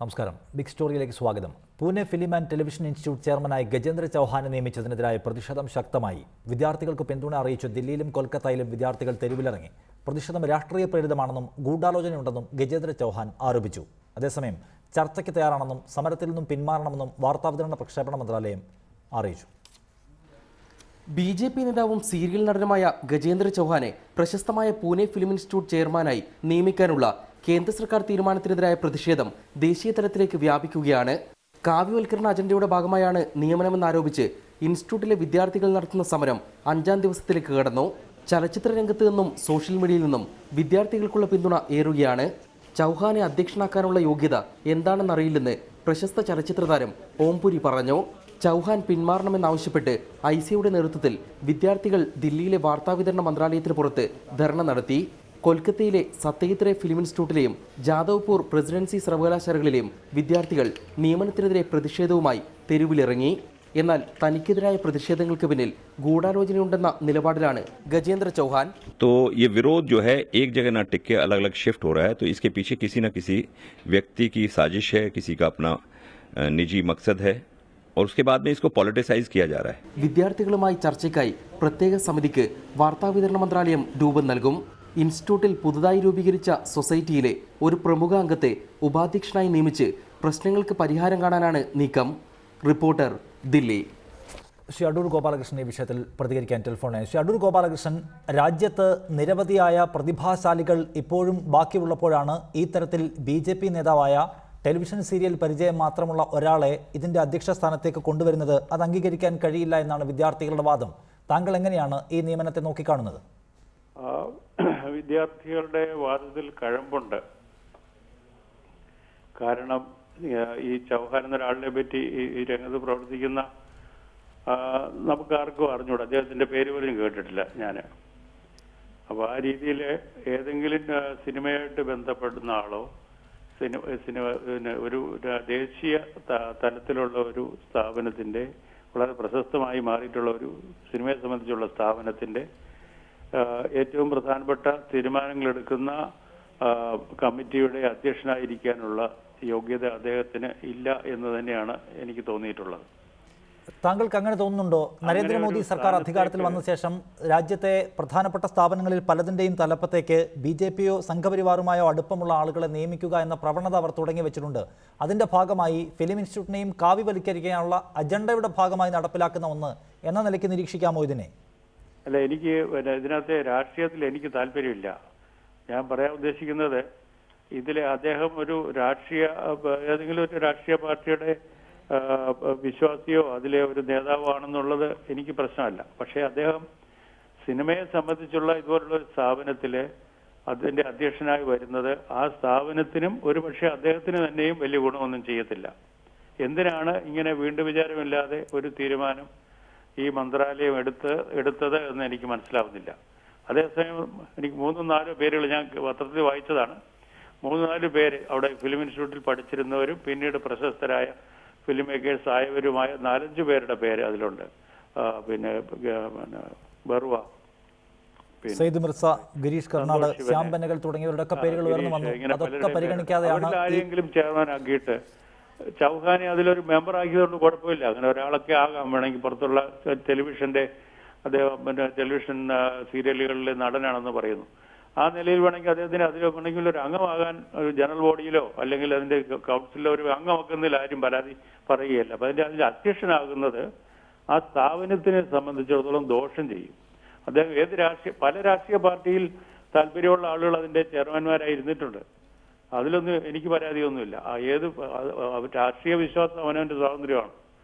നമസ്കാരം. ബിഗ് സ്റ്റോറിയിലേക്ക് സ്വാഗതം. Pune film and television institute ചെയർമാനായി ഗജേന്ദ്ര ചൗഹാനെ നിയമിച്ചതിനെതിരായ പ്രതിഷേധം ശക്തമായി. വിദ്യാർത്ഥികൾക്ക് പിന്തുണ അറിയിച്ചു ദില്ലിയിലും കൊൽക്കത്തയിലും വിദ്യാർത്ഥികൾ തെരുവിലിറങ്ങി. പ്രതിഷേധം രാഷ്ട്രീയ പ്രേരിതമാണെന്നും ഗൂഢാലോചനയുണ്ടെന്നും ഗജേന്ദ്ര ചൗഹാൻ ആരോപിച്ചു. അതേസമയം ചർച്ചയ്ക്ക് തയ്യാറാണെന്നും സമരത്തിൽ നിന്നും പിന്മാറണമെന്നും വാർത്താവിതരണ പ്രക്ഷേപണ മന്ത്രാലയം അറിയിച്ചു. BJP നേതാവും സീരിയൽ നടനുമായ ഗജേന്ദ്ര ചൗഹാനെ പ്രശസ്തമായ പൂനെ ഫിലിം ഇൻസ്റ്റിറ്റ്യൂട്ട് ചെയർമാനായി നിയമിക്കാനുള്ള കേന്ദ്ര സർക്കാർ തീരുമാനത്തിനെതിരായ പ്രതിഷേധം ദേശീയ തലത്തിലേക്ക് വ്യാപിക്കുകയാണ്. കാവ്യവൽക്കരണ അജണ്ടയുടെ ഭാഗമായാണ് നിയമനമെന്നാരോപിച്ച് ഇൻസ്റ്റിറ്റ്യൂട്ടിലെ വിദ്യാർത്ഥികൾ നടത്തുന്ന സമരം 5ാം ദിവസത്തിലേക്ക് കടന്നു. ചലച്ചിത്ര രംഗത്ത് നിന്നും സോഷ്യൽ മീഡിയയിൽ നിന്നും വിദ്യാർത്ഥികൾക്കുള്ള പിന്തുണ ഏറുകയാണ്. ചൗഹാനെ അധ്യക്ഷനാക്കാനുള്ള യോഗ്യത എന്താണെന്നറിയില്ലെന്ന് പ്രശസ്ത ചലച്ചിത്ര താരം ഓംപുരി പറഞ്ഞു. ചൗഹാൻ പിന്മാറണമെന്നാവശ്യപ്പെട്ട് ICയുടെ നേതൃത്വത്തിൽ വിദ്യാർത്ഥികൾ ദില്ലിയിലെ വാർത്താവിതരണ മന്ത്രാലയത്തിന് പുറത്ത് ധർണ നടത്തി. കൊൽക്കത്തയിലെ സത്യജിത് റേ ഫിലിം ഇൻസ്റ്റിറ്റ്യൂട്ടിലെയും ജാദവ്പൂർ പ്രസിഡൻസി സർവകലാശാലകളിലെയും വിദ്യാർത്ഥികൾ നിയമനത്തിനെതിരെ പ്രതിഷേധവുമായി തെരുവിലിറങ്ങി. എന്നാൽ തനിക്കെതിരായ പ്രതിഷേധങ്ങൾക്ക് പിന്നിൽ ഗൂഢാലോചനയുണ്ടെന്ന നിലപാടിലാണ് ഗജേന്ദ്ര ചൗഹാൻ. तो ये विरोध जो है एक जगह ना टिक के अलग अलग शिफ्ट हो रहा है, तो इसके पीछे किसी न किसी व्यक्ति की साजिश है, किसी का अपना निजी मकसद है और उसके बाद में इसको पॉलिटिसाइज किया जा रहा है. വിദ്യാർത്ഥികളുമായി ചർച്ചയ്ക്കായി പ്രത്യേക സമിതിക്ക് വാർത്താവിതരണ മന്ത്രാലയം രൂപം നൽകും. ഇൻസ്റ്റിറ്റ്യൂട്ടിൽ പുതുതായി രൂപീകരിച്ച സൊസൈറ്റിയിലെ ഒരു പ്രമുഖ അംഗത്തെ ഉപാധ്യക്ഷനായി നിയമിച്ച് പ്രശ്നങ്ങൾക്ക് പരിഹാരം കാണാനാണ് നീക്കം. റിപ്പോർട്ടർ, ദില്ലി. ശ്രീ അടൂർ ഗോപാലകൃഷ്ണൻ ഈ വിഷയത്തിൽ പ്രതികരിക്കാൻ ടെലിഫോണിൽ. ശ്രീ അടൂർ ഗോപാലകൃഷ്ണൻ, രാജ്യത്ത് നിരവധിയായ പ്രതിഭാശാലികൾ ഇപ്പോഴും ബാക്കിയുള്ളപ്പോഴാണ് ഈ തരത്തിൽ BJP നേതാവായ ടെലിവിഷൻ സീരിയൽ പരിചയം മാത്രമുള്ള ഒരാളെ ഇതിൻ്റെ അധ്യക്ഷ സ്ഥാനത്തേക്ക് കൊണ്ടുവരുന്നത് അത് അംഗീകരിക്കാൻ കഴിയില്ല എന്നാണ് വിദ്യാർത്ഥികളുടെ വാദം. താങ്കൾ എങ്ങനെയാണ് ഈ നിയമനത്തെ നോക്കിക്കാണുന്നത്? വിദ്യാർത്ഥികളുടെ വാദത്തിൽ കഴമ്പുണ്ട്. കാരണം ഈ ചൗഹാൻ എന്നൊരാളിനെ പറ്റി ഈ രംഗത്ത് പ്രവർത്തിക്കുന്ന നമുക്ക് ആർക്കും അറിഞ്ഞൂടാ. അദ്ദേഹത്തിന്റെ പേര് പോലും കേട്ടിട്ടില്ല ഞാൻ. അപ്പോൾ ആ രീതിയിൽ ഏതെങ്കിലും സിനിമയായിട്ട് ബന്ധപ്പെടുന്ന ആളോ ഒരു ദേശീയ തലത്തിലുള്ള ഒരു സ്ഥാപനത്തിന്റെ വളരെ പ്രശസ്തമായി മാറിയിട്ടുള്ള ഒരു സിനിമയെ സംബന്ധിച്ചുള്ള സ്ഥാപനത്തിന്റെ ഏറ്റവും പ്രധാനപ്പെട്ട തീരുമാനങ്ങൾ എടുക്കുന്ന കമ്മിറ്റിയുടെ അധ്യക്ഷനായിരിക്കാനുള്ള യോഗ്യത അദ്ദേഹത്തിന് ഇല്ല എന്ന് തന്നെയാണ് എനിക്ക് തോന്നിയിട്ടുള്ളത്. താങ്കൾക്ക് അങ്ങനെ തോന്നുന്നുണ്ടോ? നരേന്ദ്രമോദി സർക്കാർ അധികാരത്തിൽ വന്ന ശേഷം രാജ്യത്തെ പ്രധാനപ്പെട്ട സ്ഥാപനങ്ങളിൽ പലതിൻ്റെയും തലപ്പത്തേക്ക് BJPയോ സംഘപരിവാറുമായോ അടുപ്പമുള്ള ആളുകളെ നിയമിക്കുക എന്ന പ്രവണത അവർ തുടങ്ങി വെച്ചിട്ടുണ്ട്. അതിൻ്റെ ഭാഗമായി ഫിലിം ഇൻസ്റ്റിറ്റ്യൂട്ടിനെയും കാവ്യവൽക്കരിക്കാനുള്ള അജണ്ടയുടെ ഭാഗമായി നടപ്പിലാക്കുന്ന ഒന്ന് എന്ന നിലയ്ക്ക് നിരീക്ഷിക്കാമോ ഇതിനെ? അല്ല, എനിക്ക് ഇതിനകത്തെ രാഷ്ട്രീയത്തിൽ എനിക്ക് താല്പര്യമില്ല. ഞാൻ പറയാൻ ഉദ്ദേശിക്കുന്നത് ഇതിലെ അദ്ദേഹം ഒരു ഏതെങ്കിലും ഒരു രാഷ്ട്രീയ പാർട്ടിയുടെ വിശ്വാസിയോ അതിലെ ഒരു നേതാവോ ആണെന്നുള്ളത് എനിക്ക് പ്രശ്നമല്ല. പക്ഷേ അദ്ദേഹം സിനിമയെ സംബന്ധിച്ചുള്ള ഇതുപോലുള്ള ഒരു സ്ഥാപനത്തില് അതിന്റെ അധ്യക്ഷനായി വരുന്നത് ആ സ്ഥാപനത്തിനും ഒരുപക്ഷെ അദ്ദേഹത്തിന് തന്നെയും വലിയ ഗുണമൊന്നും ചെയ്യത്തില്ല. എന്തിനാണ് ഇങ്ങനെ വീണ്ടും വിചാരമില്ലാതെ ഒരു തീരുമാനം ഈ മന്ത്രാലയം എടുത്തത് എന്ന് എനിക്ക് മനസ്സിലാവുന്നില്ല. അതേസമയം എനിക്ക് 3-4 പേരുകൾ ഞാൻ പത്രത്തിൽ വായിച്ചതാണ്. 3-4 പേര് അവിടെ ഫിലിം ഇൻസ്റ്റിറ്റ്യൂട്ടിൽ പഠിച്ചിരുന്നവരും പിന്നീട് പ്രശസ്തരായ ഫിലിം മേക്കേഴ്സ് ആയവരുമായ 4-5 പേരുടെ പേര് അതിലുണ്ട്. പിന്നെ ബറുവ, സയ്യിദ് മിർസ, ഗിരീഷ് കർണാട്, ശ്യാം ബെന്നഗൽ തുടങ്ങിയവരുടെ പേരുകൾ ഉയർന്നു വന്നു. അതൊക്കെ പരിഗണിക്കാതെയാണ് ആരെങ്കിലും ചെയർമാൻ ആക്കിയിട്ട് ചൗഹാനെ അതിലൊരു മെമ്പർ ആക്കിയതുകൊണ്ട് കുഴപ്പമില്ല. അങ്ങനെ ഒരാളൊക്കെ ആകാം വേണമെങ്കിൽ. പുറത്തുള്ള ടെലിവിഷന്റെ അദ്ദേഹം ടെലിവിഷൻ സീരിയലുകളിലെ നടനാണെന്ന് പറയുന്നു. ആ നിലയിൽ വേണമെങ്കിൽ അദ്ദേഹത്തിന് അതിൽ വേണമെങ്കിൽ ഒരു അംഗമാകാൻ ഒരു ജനറൽ ബോഡിയിലോ അല്ലെങ്കിൽ അതിന്റെ കൗൺസിലിലോ ഒരു അംഗമാക്കുന്നതിൽ ആരും പരാതി പറയുകയല്ല. അപ്പൊ അതിന്റെ അധ്യക്ഷനാകുന്നത് ആ സ്ഥാപനത്തിനെ സംബന്ധിച്ചിടത്തോളം ദോഷം ചെയ്യും. അദ്ദേഹം പല രാഷ്ട്രീയ പാർട്ടിയിൽ താല്പര്യമുള്ള ആളുകൾ അതിന്റെ ചെയർമാൻമാരായി ഇരുന്നിട്ടുണ്ട്. അതിലൊന്നും എനിക്ക് പരാതിയൊന്നുമില്ല. രാഷ്ട്രീയ വിശ്വാസം അവനവന്റെ സ്വാതന്ത്ര്യമാണ്.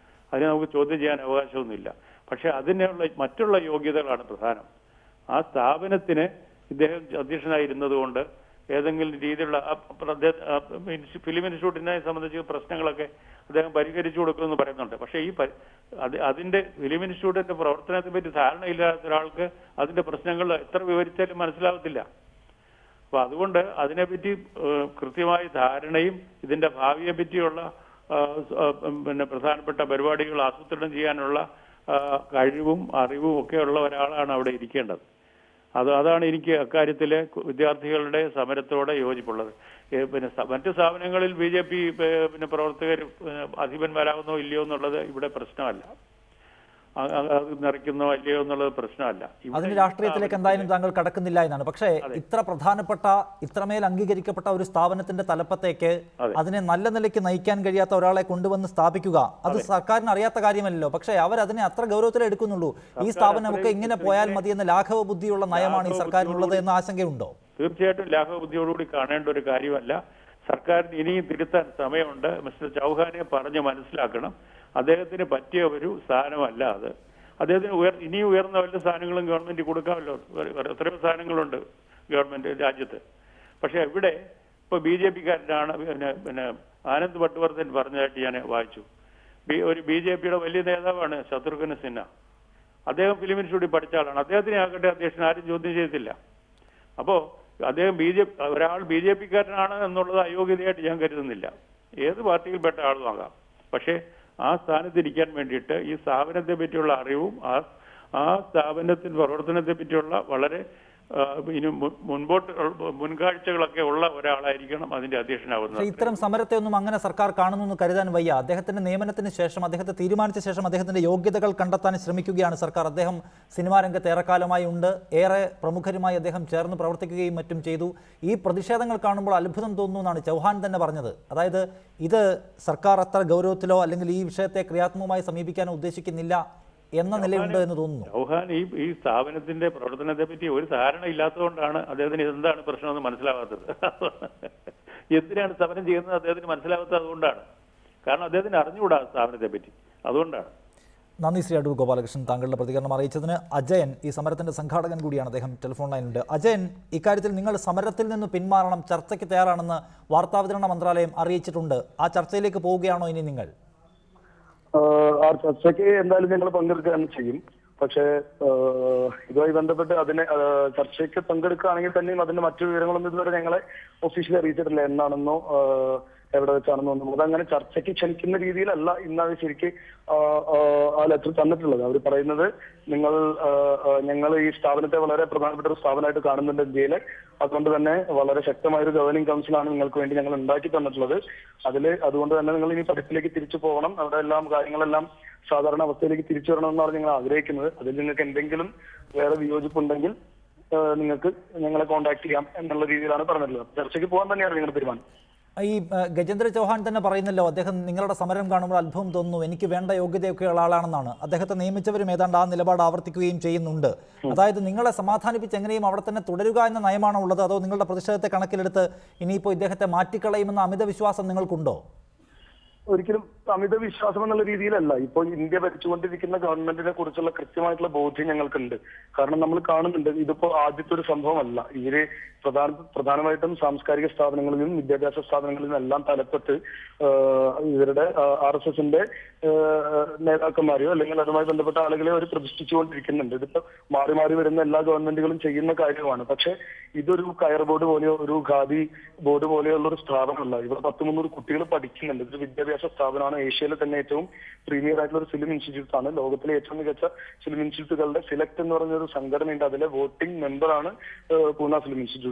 അതിനെ നമുക്ക് ചോദ്യം ചെയ്യാൻ അവകാശമൊന്നുമില്ല. പക്ഷെ അതിനുള്ള മറ്റുള്ള യോഗ്യതകളാണ് പ്രധാനം. ആ സ്ഥാപനത്തിന് ഇദ്ദേഹം അധ്യക്ഷനായിരുന്നത് കൊണ്ട് ഏതെങ്കിലും രീതിയിലുള്ള ഫിലിം ഇൻസ്റ്റിറ്റ്യൂട്ടിനെ സംബന്ധിച്ച് പ്രശ്നങ്ങളൊക്കെ അദ്ദേഹം പരിഹരിച്ചു കൊടുക്കുമെന്ന് പറയുന്നുണ്ട്. പക്ഷേ അതിന്റെ ഫിലിം ഇൻസ്റ്റിറ്റ്യൂട്ടിന്റെ പ്രവർത്തനത്തെ പറ്റി ധാരണയില്ലാത്ത ഒരാൾക്ക് അതിന്റെ പ്രശ്നങ്ങൾ എത്ര വിവരിച്ചാലും മനസ്സിലാവത്തില്ല. അപ്പൊ അതുകൊണ്ട് അതിനെപ്പറ്റി കൃത്യമായ ധാരണയും ഇതിന്റെ ഭാവിയെ പറ്റിയുള്ള പിന്നെ പ്രധാനപ്പെട്ട പരിപാടികൾ ആസൂത്രണം ചെയ്യാനുള്ള കഴിവും അറിവും ഒക്കെ ഉള്ള ഒരാളാണ് അവിടെ ഇരിക്കേണ്ടത്. അതാണ് എനിക്ക് അക്കാര്യത്തിലെ വിദ്യാർത്ഥികളുടെ സമരത്തോടെ യോജിപ്പുള്ളത്. പിന്നെ മറ്റു സ്ഥാപനങ്ങളിൽ BJP പിന്നെ പ്രവർത്തകർ അധിപന്മാരാകുന്നോ ഇല്ലയോ എന്നുള്ളത് ഇവിടെ പ്രശ്നമല്ല. അത് നിറയ്ക്കുന്നോ അല്ലയോ എന്നുള്ളത് പ്രശ്നമല്ല. അതിന് രാഷ്ട്രീയത്തിലേക്ക് എന്തായാലും താങ്കൾ കടക്കുന്നില്ല എന്നാണ്. പക്ഷേ ഇത്ര പ്രധാനപ്പെട്ട, ഇത്രമേൽ അംഗീകരിക്കപ്പെട്ട ഒരു സ്ഥാപനത്തിന്റെ തലപ്പത്തേക്ക് അതിനെ നല്ല നിലയ്ക്ക് നയിക്കാൻ കഴിയാത്ത ഒരാളെ കൊണ്ടുവന്ന് സ്ഥാപിക്കുക, അത് സർക്കാരിന് അറിയാത്ത കാര്യമല്ലല്ലോ. പക്ഷേ അവരതിനെ അത്ര ഗൗരവത്തിൽ എടുക്കുന്നുള്ളൂ. ഈ സ്ഥാപനമൊക്കെ ഇങ്ങനെ പോയാൽ മതി എന്ന ലാഘവ ബുദ്ധിയുള്ള നയമാണ് ഈ സർക്കാരിനുള്ളത് എന്ന ആശങ്കയുണ്ടോ? തീർച്ചയായിട്ടും ലാഘവ ബുദ്ധിയോടുകൂടി കാണേണ്ട ഒരു കാര്യമല്ല. സർക്കാരിന് ഇനിയും തിരുത്താൻ സമയമുണ്ട്. മിസ്റ്റർ ചൗഹാനെ പറഞ്ഞ് മനസ്സിലാക്കണം, അദ്ദേഹത്തിന് പറ്റിയ ഒരു സ്ഥാനമല്ല അത്. അദ്ദേഹത്തിന് ഇനിയും ഉയർന്ന വല്ല സ്ഥാനങ്ങളും ഗവൺമെന്റ് കൊടുക്കാമല്ലോ. എത്രയോ സ്ഥാനങ്ങളുണ്ട് ഗവൺമെന്റ് രാജ്യത്ത്. പക്ഷെ ഇവിടെ ഇപ്പൊ BJP-കാരനാണ് പിന്നെ ആനന്ദ് പട്വർദ്ധൻ പറഞ്ഞതായിട്ട് ഞാൻ വായിച്ചു. ഒരു BJP-യുടെ വലിയ നേതാവാണ് ശത്രുഘ്ന സിൻഹ. അദ്ദേഹം ഫിലിം ഇൻസ്റ്റിറ്റ്യൂട്ടിൽ പഠിച്ച ആളാണ്. അദ്ദേഹത്തിനെ ആകട്ടെ അധ്യക്ഷൻ ആരും ചോദ്യം ചെയ്തില്ല. അപ്പോ അദ്ദേഹം ഒരാൾ BJP-കാരനാണ് എന്നുള്ളത് അയോഗ്യതയായിട്ട് ഞാൻ കരുതുന്നില്ല. ഏത് പാർട്ടിയിൽപ്പെട്ട ആളും ആകാം. പക്ഷേ ആ സ്ഥാനത്തിരിക്കാൻ വേണ്ടിയിട്ട് ഈ സ്ഥാപനത്തെ പറ്റിയുള്ള അറിവും ആ സ്ഥാപനത്തിന്റെ പ്രവർത്തനത്തെ പറ്റിയുള്ള വളരെ ഇനി മുൻകാഴ്ചകളൊക്കെ ഉള്ള ഒരാളായിരിക്കണം അതിന്റെ അധ്യക്ഷനാവുന്നത്. ഇത്തരം സമരത്തെ ഒന്നും അങ്ങനെ സർക്കാർ കാണുന്നു കരുതാൻ വയ്യ. അദ്ദേഹത്തിന്റെ നിയമനത്തിന് ശേഷം, അദ്ദേഹത്തെ തീരുമാനിച്ച ശേഷം അദ്ദേഹത്തിന്റെ യോഗ്യതകൾ കണ്ടെത്താൻ ശ്രമിക്കുകയാണ് സർക്കാർ. അദ്ദേഹം സിനിമാ രംഗത്ത് ഏറെക്കാലമായി ഉണ്ട്. ഏറെ പ്രമുഖരുമായി അദ്ദേഹം ചേർന്ന് പ്രവർത്തിക്കുകയും മറ്റും ചെയ്തു. ഈ പ്രതിഷേധങ്ങൾ കാണുമ്പോൾ അത്ഭുതം തോന്നുന്നു എന്നാണ് ചൗഹാൻ തന്നെ പറഞ്ഞത്. അതായത് ഇത് സർക്കാർ അത്ര ഗൗരവത്തിലോ അല്ലെങ്കിൽ ഈ വിഷയത്തെ ക്രിയാത്മകമായി സമീപിക്കാനോ ഉദ്ദേശിക്കുന്നില്ല എന്ന നിലയുണ്ട് എന്ന് തോന്നുന്നു. ചൗഹാൻ ഈ സ്ഥാപനത്തിന്റെ പ്രവർത്തനത്തെ പറ്റി ഒരു ധാരണ ഇല്ലാത്തതുകൊണ്ടാണ് അദ്ദേഹത്തിന് എന്താണ് പ്രശ്നമെന്ന് മനസ്സിലാവാത്തത്. എന്തിനാണ് സമരം ചെയ്യുന്നത് അദ്ദേഹത്തിന് മനസ്സിലാവാത്തത് അതുകൊണ്ടാണ്. കാരണം അദ്ദേഹത്തിന് അറിഞ്ഞുകൂടാ സ്ഥാപനത്തെ പറ്റി, അതുകൊണ്ടാണ്. നന്ദി ശ്രീ അടൂർ ഗോപാലകൃഷ്ണൻ, താങ്കളുടെ പ്രതികരണം അറിയിച്ചതിന്. അജയൻ ഈ സമരത്തിന്റെ സംഘാടകൻ കൂടിയാണ്, അദ്ദേഹം ടെലിഫോൺ ലൈനിലുണ്ട്. അജയൻ, ഇക്കാര്യത്തിൽ നിങ്ങൾ സമരത്തിൽ നിന്ന് പിന്മാറണം, ചർച്ചയ്ക്ക് തയ്യാറാണെന്ന് വാർത്താവിതരണ മന്ത്രാലയം അറിയിച്ചിട്ടുണ്ട്. ആ ചർച്ചയിലേക്ക് പോവുകയാണോ ഇനി നിങ്ങൾ? ആ ചർച്ചയ്ക്ക് എന്തായാലും ഞങ്ങൾ പങ്കെടുക്കുകയാണ് ചെയ്യും. പക്ഷേ ഇതുമായി ബന്ധപ്പെട്ട് അതിനെ ചർച്ചയ്ക്ക് പങ്കെടുക്കുകയാണെങ്കിൽ തന്നെയും അതിന്റെ മറ്റു വിവരങ്ങളൊന്നും ഇതുവരെ ഞങ്ങളെ ഒഫീഷ്യലി അറിയിച്ചിട്ടില്ല. എന്നാണെന്നോ എവിടെ വെച്ചാണെന്നോ ഒന്നും. അതങ്ങനെ ചർച്ചയ്ക്ക് ക്ഷണിക്കുന്ന രീതിയിലല്ല ഇന്നത് ശരിക്ക് ആ ലെറ്റർ തന്നിട്ടുള്ളത്. അവർ പറയുന്നത് ഞങ്ങൾ ഈ സ്ഥാപനത്തെ വളരെ പ്രധാനപ്പെട്ട ഒരു സ്ഥാപനമായിട്ട് കാണുന്നുണ്ട് ഇന്ത്യയിലെ. അതുകൊണ്ട് തന്നെ വളരെ ശക്തമായൊരു ഗവേണിംഗ് കൗൺസിലാണ് നിങ്ങൾക്ക് വേണ്ടി ഞങ്ങൾ ഉണ്ടാക്കി തന്നിട്ടുള്ളത്. അതുകൊണ്ട് തന്നെ നിങ്ങൾ ഇനി പഠിപ്പിലേക്ക് തിരിച്ചു പോകണം, അവിടെ കാര്യങ്ങളെല്ലാം സാധാരണ അവസ്ഥയിലേക്ക് തിരിച്ചു വരണമെന്നാണ് ഞങ്ങൾ ആഗ്രഹിക്കുന്നത്. അതിൽ നിങ്ങൾക്ക് എന്തെങ്കിലും വേറെ വിയോജിപ്പുണ്ടെങ്കിൽ നിങ്ങൾക്ക് ഞങ്ങളെ കോൺടാക്ട് ചെയ്യാം എന്നുള്ള രീതിയിലാണ് പറഞ്ഞിട്ടുള്ളത്. ചർച്ചയ്ക്ക് പോകാൻ തന്നെയാണ് നിങ്ങളുടെ തീരുമാനം. ഈ ഗജേന്ദ്ര ചൗഹാൻ തന്നെ പറയുന്നല്ലോ, അദ്ദേഹം നിങ്ങളുടെ സമരം കാണുമ്പോൾ അത്ഭുതം തോന്നുന്നു, എനിക്ക് വേണ്ട യോഗ്യതയൊക്കെയുള്ള ആളാണെന്നാണ്. അദ്ദേഹത്തെ നിയമിച്ചവരും ഏതാണ്ട് ആ നിലപാട് ആവർത്തിക്കുകയും ചെയ്യുന്നുണ്ട്. അതായത് നിങ്ങളെ സമാധാനിപ്പിച്ച് എങ്ങനെയും അവിടെ തന്നെ തുടരുക എന്ന നയമാണോ ഉള്ളത്, അതോ നിങ്ങളുടെ പ്രതിഷേധത്തെ കണക്കിലെടുത്ത് ഇനിയിപ്പോൾ ഇദ്ദേഹത്തെ മാറ്റിക്കളയുമെന്ന അമിത വിശ്വാസം നിങ്ങൾക്കുണ്ടോ? ഒരിക്കലും അമിത വിശ്വാസം എന്നുള്ള രീതിയിലല്ല. ഇപ്പോൾ ഇന്ത്യ ഭരിച്ചുകൊണ്ടിരിക്കുന്ന ഗവൺമെന്റിനെ കുറിച്ചുള്ള കൃത്യമായിട്ടുള്ള ബോധ്യം ഞങ്ങൾക്കുണ്ട്. കാരണം നമ്മൾ കാണുന്നുണ്ട്, ഇതിപ്പോ ആദ്യത്തെ ഒരു സംഭവമല്ല. ഇവര് പ്രധാനമായിട്ടും സാംസ്കാരിക സ്ഥാപനങ്ങളിലും വിദ്യാഭ്യാസ സ്ഥാപനങ്ങളിലും എല്ലാം തലപ്പെട്ട് ഇവരുടെ RSSന്റെ നേതാക്കന്മാരെയോ അല്ലെങ്കിൽ അതുമായി ബന്ധപ്പെട്ട ആളുകളെ അവർ പ്രതിഷ്ഠിച്ചുകൊണ്ടിരിക്കുന്നുണ്ട്. ഇതിപ്പോ മാറി മാറി വരുന്ന എല്ലാ ഗവൺമെന്റുകളും ചെയ്യുന്ന കാര്യമാണ്. പക്ഷെ ഇതൊരു കയർ ബോർഡ് പോലെയോ ഒരു ഖാദി ബോർഡ് പോലെയുള്ള ഒരു സ്ഥാപനമല്ല. ഇവിടെ 100-300 കുട്ടികൾ പഠിക്കുന്നുണ്ട്. ഇതൊരു വിദ്യാഭ്യാസ സ്ഥാപനമാണ്. ഏഷ്യയിലെ തന്നെ ഏറ്റവും പ്രീമിയർ ആയിട്ടുള്ള ഒരു ഫിലിം ഇൻസ്റ്റിറ്റ്യൂട്ട് ആണ്. ലോകത്തിലെ ഏറ്റവും മികച്ച ഫിലിം ഇൻസ്റ്റിറ്റ്യൂട്ടുകളുടെ സിലക്ട് എന്ന് പറഞ്ഞ ഒരു സംഘടനയുണ്ട്. അതിലെ വോട്ടിംഗ് മെമ്പറാണ് പൂന ഫിലിം ഇൻസ്റ്റിറ്റ്യൂട്ട്.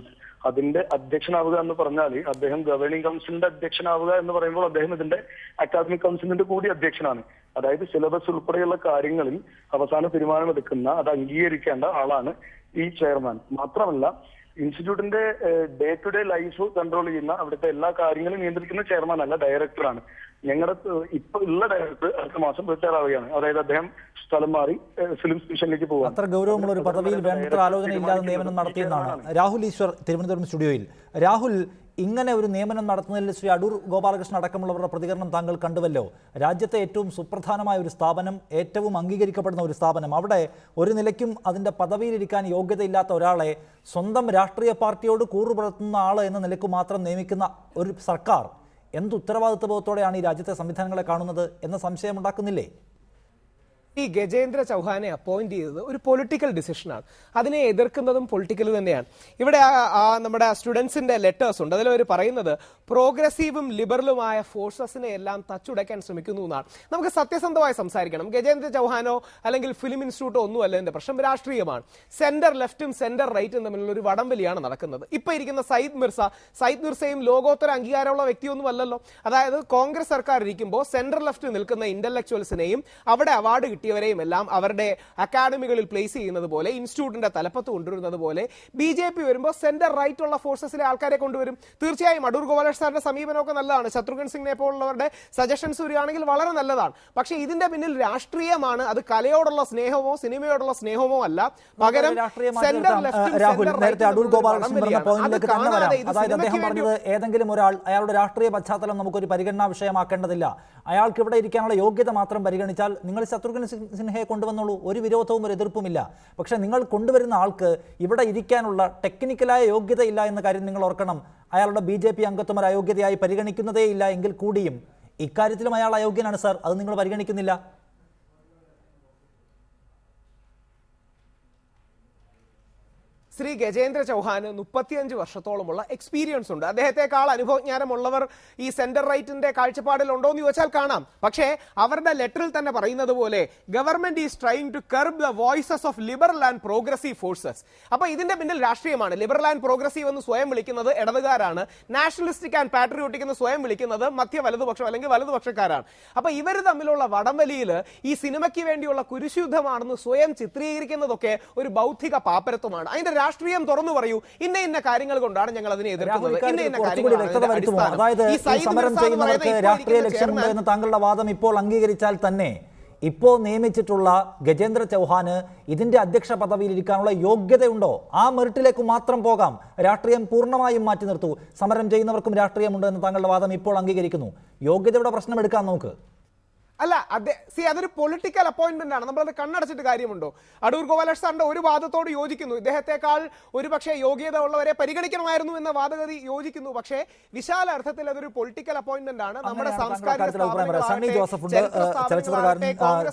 അതിന്റെ അധ്യക്ഷനാവുക എന്ന് പറഞ്ഞാൽ അദ്ദേഹം ഗവേണിംഗ് കൗൺസിലിന്റെ അധ്യക്ഷനാവുക എന്ന് പറയുമ്പോൾ അദ്ദേഹം ഇതിന്റെ അക്കാദമിക് കൗൺസിലിന്റെ കൂടി അധ്യക്ഷനാണ്. അതായത് സിലബസ് ഉൾപ്പെടെയുള്ള കാര്യങ്ങളിൽ അവസാന തീരുമാനമെടുക്കുന്ന, അത് അംഗീകരിക്കേണ്ട ആളാണ് ഈ ചെയർമാൻ. മാത്രമല്ല ഇൻസ്റ്റിറ്റ്യൂട്ടിന്റെ day to day life control ചെയ്യുന്ന, അവിടുത്തെ എല്ലാ കാര്യങ്ങളും നിയന്ത്രിക്കുന്ന ചെയർമാൻ അല്ല, ഡയറക്ടറാണ്. ഞങ്ങളുടെ ഇപ്പൊ ഉള്ള ഡയറക്ടർ അടുത്ത മാസം റിട്ടയർ ആവുകയാണ്. അതായത് അദ്ദേഹം സ്ഥലം മാറി ഫിലിം സ്റ്റേഷനിലേക്ക് പോകും. അത്ര ഗൗരവമുള്ള ഒരു പദവിയിൽ വേണ്ടത്ര ആലോചന ഇല്ലാതെ നിയമനം നടത്തിയെന്നാണ് രാഹുൽ ഈശ്വർ തിരുവനന്തപുരം സ്റ്റുഡിയോയിൽ. രാഹുൽ, ഇങ്ങനെ ഒരു നിയമനം നടത്തുന്നതിൽ ശ്രീ അടൂർ ഗോപാലകൃഷ്ണൻ അടക്കമുള്ളവരുടെ പ്രതികരണം താങ്കൾ കണ്ടുവല്ലോ. രാജ്യത്തെ ഏറ്റവും സുപ്രധാനമായ ഒരു സ്ഥാപനം, ഏറ്റവും അംഗീകരിക്കപ്പെടുന്ന ഒരു സ്ഥാപനം, അവിടെ ഒരു നിലയ്ക്കും അതിൻ്റെ പദവിയിലിരിക്കാൻ യോഗ്യതയില്ലാത്ത ഒരാളെ സ്വന്തം രാഷ്ട്രീയ പാർട്ടിയോട് കൂറുപുലർത്തുന്ന ആൾ എന്ന നിലയ്ക്ക് മാത്രം നിയമിക്കുന്ന ഒരു സർക്കാർ എന്ത് ഉത്തരവാദിത്വബോധത്തോടെയാണ് ഈ രാജ്യത്തെ സംവിധാനങ്ങളെ കാണുന്നത് എന്ന സംശയമുണ്ടാക്കുന്നില്ലേ? ഈ ഗജേന്ദ്ര ചൗഹാനെ അപ്പോയിന്റ് ചെയ്തത് ഒരു പൊളിറ്റിക്കൽ ഡിസിഷനാണ്. അതിനെ എതിർക്കുന്നതും പൊളിറ്റിക്കൽ തന്നെയാണ്. ഇവിടെ നമ്മുടെ സ്റ്റുഡൻസിന്റെ ലെറ്റേഴ്സ് ഉണ്ട്. അതിലവർ പറയുന്നത് പ്രോഗ്രസീവും ലിബറലുമായ ഫോഴ്സസിനെ എല്ലാം തച്ചുടയ്ക്കാൻ ശ്രമിക്കുന്നു എന്നാണ്. നമുക്ക് സത്യസന്ധമായി സംസാരിക്കണം. ഗജേന്ദ്ര ചൗഹാനോ അല്ലെങ്കിൽ ഫിലിം ഇൻസ്റ്റിറ്റ്യൂട്ടോ ഒന്നുമല്ല എന്റെ പ്രശ്നം, രാഷ്ട്രീയമാണ്. സെന്റർ ലെഫ്റ്റും സെന്റർ റൈറ്റും തമ്മിലുള്ള ഒരു വടംവലിയാണ് നടക്കുന്നത്. ഇപ്പൊ ഇരിക്കുന്ന സയ്യിദ് മിർസയും ലോകോത്തര അംഗീകാരമുള്ള വ്യക്തിയൊന്നും അല്ലല്ലോ. അതായത് കോൺഗ്രസ് സർക്കാർ ഇരിക്കുമ്പോൾ സെന്റർ ലെഫ്റ്റ് നിൽക്കുന്ന ഇന്റലക്ച്വൽസിനെയും അവിടെ അവാർഡ് കിട്ടിയവരെയും എല്ലാം അവരുടെ അക്കാഡമികളിൽ പ്ലേസ് ചെയ്യുന്നത് പോലെ, ഇൻസ്റ്റിറ്റ്യൂട്ടിന്റെ തലപ്പത്ത് കൊണ്ടുവരുന്നത് പോലെ BJP വരുമ്പോൾ സെന്റർ റൈറ്റ് ഉള്ള ഫോഴ്സസിലെ ആൾക്കാരെ കൊണ്ടുവരും. തീർച്ചയായും അടൂർ ഗോപാലകൃഷ്ണൻ സാറിന്റെ സമീപനമൊക്കെ നല്ലതാണ്. ശത്രുഘ്ൻ സിംഗിനെ പോലുള്ളവരുടെ സജഷൻസ് വരികയാണെങ്കിൽ വളരെ നല്ലതാണ്. പക്ഷേ ഇതിന്റെ പിന്നിൽ രാഷ്ട്രീയമാണ്. അത് കലയോടുള്ള സ്നേഹമോ സിനിമയോടുള്ള സ്നേഹമോ അല്ല. പകരം സെന്റർ രാഹുൽ, നേരത്തെ അടൂർ ഗോപാലകൃഷ്ണൻ പറഞ്ഞ പോയിന്റിലേക്ക് തന്നെ വരാം. അതായത് അദ്ദേഹം പറഞ്ഞത് ഏതെങ്കിലും ഒരാൾ അയാളുടെ രാഷ്ട്രീയ പശ്ചാത്തലം നമുക്കൊരു പരിഗണനാ വിഷയമാക്കേണ്ടതില്ല, അയാൾക്ക് ഇവിടെ ഇരിക്കാനുള്ള യോഗ്യത മാത്രം പരിഗണിച്ചാൽ നിങ്ങൾ ശത്രുഘ്ൻ സിൻഹയെ കൊണ്ടുവന്നുള്ളൂ, ഒരു വിരോധവും ഒരു എതിർപ്പുമില്ല. പക്ഷെ നിങ്ങൾ കൊണ്ടുവരുന്ന ആൾക്ക് ഇവിടെ ഇരിക്കാനുള്ള ടെക്നിക്കലായ യോഗ്യതയില്ല എന്ന കാര്യം നിങ്ങൾ ഓർക്കണം. അയാളുടെ BJP അംഗത്വം ഒരു അയോഗ്യതയായി പരിഗണിക്കുന്നതേ ഇല്ല എങ്കിൽ കൂടിയും ഇക്കാര്യത്തിലും അയാൾ അയോഗ്യനാണ് സാർ, അത് നിങ്ങൾ പരിഗണിക്കുന്നില്ല. ശ്രീ ഗജേന്ദ്ര ചൗഹാന് 35 വർഷത്തോളമുള്ള എക്സ്പീരിയൻസ് ഉണ്ട്. അദ്ദേഹത്തെക്കാൾ അനുഭവജ്ഞാനമുള്ളവർ ഈ സെന്റർ റൈറ്റിന്റെ കാഴ്ചപ്പാടിൽ ഉണ്ടോ എന്ന് ചോദിച്ചാൽ കാണാം. പക്ഷേ അവരുടെ ലെറ്ററിൽ തന്നെ പറയുന്നത് പോലെ government is trying to curb the voices of liberal and progressive forces. അപ്പൊ ഇതിന്റെ പിന്നിൽ രാഷ്ട്രീയമാണ്. ലിബറൽ ആൻഡ് പ്രോഗ്രസീവ് എന്ന് സ്വയം വിളിക്കുന്നത് ഇടതുകാരാണ്. നാഷണലിസ്റ്റിക് ആൻഡ് പാട്രിയോട്ടിക് എന്ന് സ്വയം വിളിക്കുന്നത് മധ്യ വലതുപക്ഷം അല്ലെങ്കിൽ വലതുപക്ഷക്കാരാണ്. അപ്പൊ ഇവർ തമ്മിലുള്ള വടംവലിയിൽ ഈ സിനിമയ്ക്ക് വേണ്ടിയുള്ള കുരിശുദ്ധമാണെന്ന് സ്വയം ചിത്രീകരിക്കുന്നതൊക്കെ ഒരു ബൗദ്ധിക പാപ്പരത്വമാണ്. അതിന്റെ രാഷ്ട്രീയം തുറന്നു പറയൂ. ഇന്ന കാര്യങ്ങൾ കൊണ്ടാണ് ഞങ്ങൾ അതിനെ എതിർക്കുന്നത്. അതായത് സമരം ചെയ്യുന്നവർക്ക് രാഷ്ട്രീയ ലക്ഷ്യമുണ്ട് എന്ന് താങ്കളുടെ വാദം ഇപ്പോൾ അംഗീകരിച്ചാൽ തന്നെ ഇപ്പോൾ നിയമിച്ചിട്ടുള്ള ഗജേന്ദ്ര ചൗഹാന് ഇതിന്റെ അധ്യക്ഷ പദവിയിൽ ഇരിക്കാനുള്ള യോഗ്യതയുണ്ടോ? ആ മെറിറ്റിലേക്ക് മാത്രം പോകാം. രാഷ്ട്രീയം പൂർണ്ണമായും മാറ്റി നിർത്തൂ. സമരം ചെയ്യുന്നവർക്കും രാഷ്ട്രീയമുണ്ട് എന്ന് താങ്കളുടെ വാദം ഇപ്പോൾ അംഗീകരിക്കുന്നു. യോഗ്യതയുടെ പ്രശ്നം എടുക്കാൻ നോക്ക്. അല്ല, അതൊരു പൊളിറ്റിക്കൽ അപ്പോയിന്റ്മെന്റ് ആണ്. നമ്മളത് കണ്ണടച്ചിട്ട് കാര്യമുണ്ടോ? അടൂർ ഗോപാലകൃഷ്ണൻ സാറിന്റെ ഒരു വാദത്തോട് യോജിക്കുന്നു. ഇദ്ദേഹത്തെക്കാൾ ഒരുപക്ഷെ യോഗ്യത ഉള്ളവരെ പരിഗണിക്കണമായിരുന്നു എന്ന വാദഗതി യോജിക്കുന്നു. പക്ഷേ വിശാല അർത്ഥത്തിൽ അതൊരു പൊളിറ്റിക്കൽ അപ്പോയിന്റ്മെന്റ് ആണ്. നമ്മുടെ സണ്ണി ജോസഫ് ഉണ്ട്, ചലച്ചിത്രകാരൻ,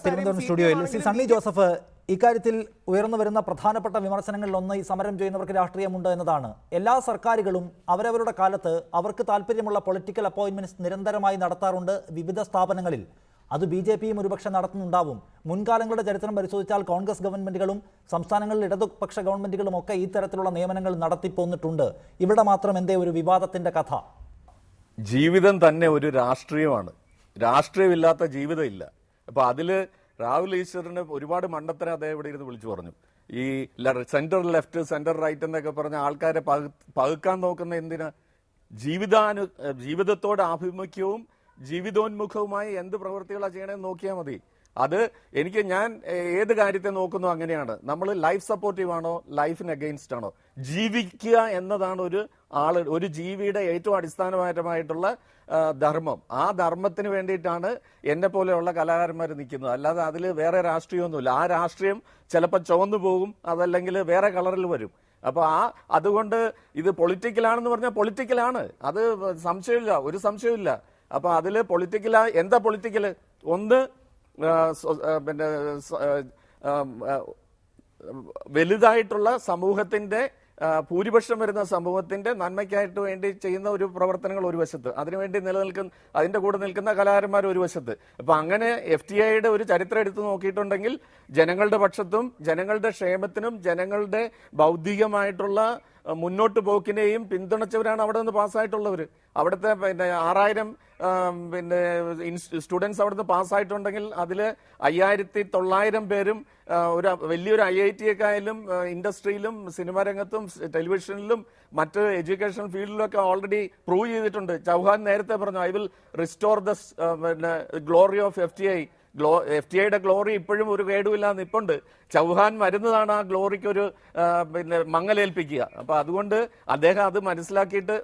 തിരുവനന്തപുരം സ്റ്റുഡിയോയിൽ. സണ്ണി ജോസഫ്, ഇക്കാര്യത്തിൽ ഉയർന്നു വരുന്ന പ്രധാനപ്പെട്ട വിമർശനങ്ങളിൽ ഒന്ന് ഈ സമരം ചെയ്യുന്നവർക്ക് രാഷ്ട്രീയമുണ്ട് എന്നതാണ്. എല്ലാ സർക്കാരുകളും അവരവരുടെ കാലത്ത് അവർക്ക് താല്പര്യമുള്ള പൊളിറ്റിക്കൽ അപ്പോയിന്റ്മെന്റ്സ് നിരന്തരമായി നടത്താറുണ്ട് വിവിധ സ്ഥാപനങ്ങളിൽ. അത് BJPയും ഒരുപക്ഷെ നടത്തുന്നുണ്ടാവും. മുൻകാലങ്ങളുടെ ചരിത്രം പരിശോധിച്ചാൽ കോൺഗ്രസ് ഗവൺമെന്റുകളും സംസ്ഥാനങ്ങളിൽ ഇടതുപക്ഷ ഗവൺമെന്റുകളും ഒക്കെ ഈ തരത്തിലുള്ള നിയമനങ്ങൾ നടത്തിപ്പോന്നിട്ടുണ്ട്. ഇവിടെ മാത്രം എന്തേ ഒരു വിവാദത്തിന്റെ കഥ? ജീവിതം തന്നെ ഒരു രാഷ്ട്രീയമാണ്. രാഷ്ട്രീയമില്ലാത്ത ജീവിതമില്ല. അപ്പൊ അതില് രാഹുൽ ഈശ്വറിന് ഒരുപാട് മണ്ടത്തരം അദ്ദേഹം ഇവിടെ ഇരുന്ന് വിളിച്ചു പറഞ്ഞു. ഈ സെന്റർ ലെഫ്റ്റ് സെന്റർ റൈറ്റ് എന്നൊക്കെ പറഞ്ഞ ആൾക്കാരെ പകുക്കാൻ നോക്കുന്ന എന്തിനാ? ജീവിതത്തോട് ആഭിമുഖ്യവും ജീവിതോന്മുഖവുമായി എന്ത് പ്രവൃത്തികളാണ് ചെയ്യണമെന്ന് നോക്കിയാൽ മതി. അത് ഞാൻ ഏത് കാര്യത്തെ നോക്കുന്നു അങ്ങനെയാണ്. നമ്മൾ ലൈഫ് സപ്പോർട്ടീവ് ആണോ ലൈഫിന് അഗെയിൻസ്റ്റ് ആണോ? ജീവിക്കുക എന്നതാണ് ഒരു ജീവിയുടെ ഏറ്റവും അടിസ്ഥാനപരമായിട്ടുള്ള ധർമ്മം. ആ ധർമ്മത്തിന് വേണ്ടിയിട്ടാണ് എന്നെ പോലെയുള്ള കലാകാരന്മാർ നിൽക്കുന്നത്. അല്ലാതെ അതിൽ വേറെ രാഷ്ട്രീയമൊന്നുമില്ല. ആ രാഷ്ട്രീയം ചിലപ്പോൾ ചുവന്നു പോകും, അതല്ലെങ്കിൽ വേറെ കളറിൽ വരും. അപ്പൊ അതുകൊണ്ട് ഇത് പൊളിറ്റിക്കലാണെന്ന് പറഞ്ഞാൽ പൊളിറ്റിക്കലാണ്, അത് സംശയമില്ല, ഒരു സംശയമില്ല. അപ്പൊ അതില് പൊളിറ്റിക്കൽ എന്താ പൊളിറ്റിക്കല്? ഒന്ന് പിന്നെ വലുതായിട്ടുള്ള സമൂഹത്തിന്റെ ഭൂരിപക്ഷം വരുന്ന സമൂഹത്തിന്റെ നന്മയ്ക്കായിട്ട് വേണ്ടി ചെയ്യുന്ന ഒരു പ്രവർത്തനങ്ങൾ ഒരു വശത്ത്, അതിനുവേണ്ടി അതിന്റെ കൂടെ നിൽക്കുന്ന കലാകാരന്മാർ ഒരു വശത്ത്. അപ്പൊ അങ്ങനെ FTIയുടെ ഒരു ചരിത്രം എടുത്തു നോക്കിയിട്ടുണ്ടെങ്കിൽ ജനങ്ങളുടെ പക്ഷത്തും ജനങ്ങളുടെ ക്ഷേമത്തിനും ജനങ്ങളുടെ ബൗദ്ധികമായിട്ടുള്ള മുന്നോട്ട് പോക്കിനെയും പിന്തുണച്ചവരാണ് അവിടെ നിന്ന് പാസ്സായിട്ടുള്ളവർ. അവിടുത്തെ 6000 സ്റ്റുഡൻസ് അവിടുന്ന് പാസ്സായിട്ടുണ്ടെങ്കിൽ അതിൽ 5900 പേരും വലിയൊരു IIT-യൊക്കെയായാലും ഇൻഡസ്ട്രിയിലും സിനിമാ രംഗത്തും ടെലിവിഷനിലും മറ്റ് എഡ്യൂക്കേഷൻ ഫീൽഡിലൊക്കെ ഓൾറെഡി പ്രൂവ് ചെയ്തിട്ടുണ്ട്. ചൗഹാൻ നേരത്തെ പറഞ്ഞു, I will restore the glory of FTI. FTIയുടെ ഗ്ലോറി ഇപ്പോഴും ഒരു കേടുമില്ലാന്ന് ഇപ്പുണ്ട്. ചൗഹാൻ വരുന്നതാണ് ആ ഗ്ലോറിക്ക് ഒരു മങ്ങലേൽപ്പിക്കുക. അപ്പൊ അതുകൊണ്ട് അദ്ദേഹം അത് മനസ്സിലാക്കിയിട്ട്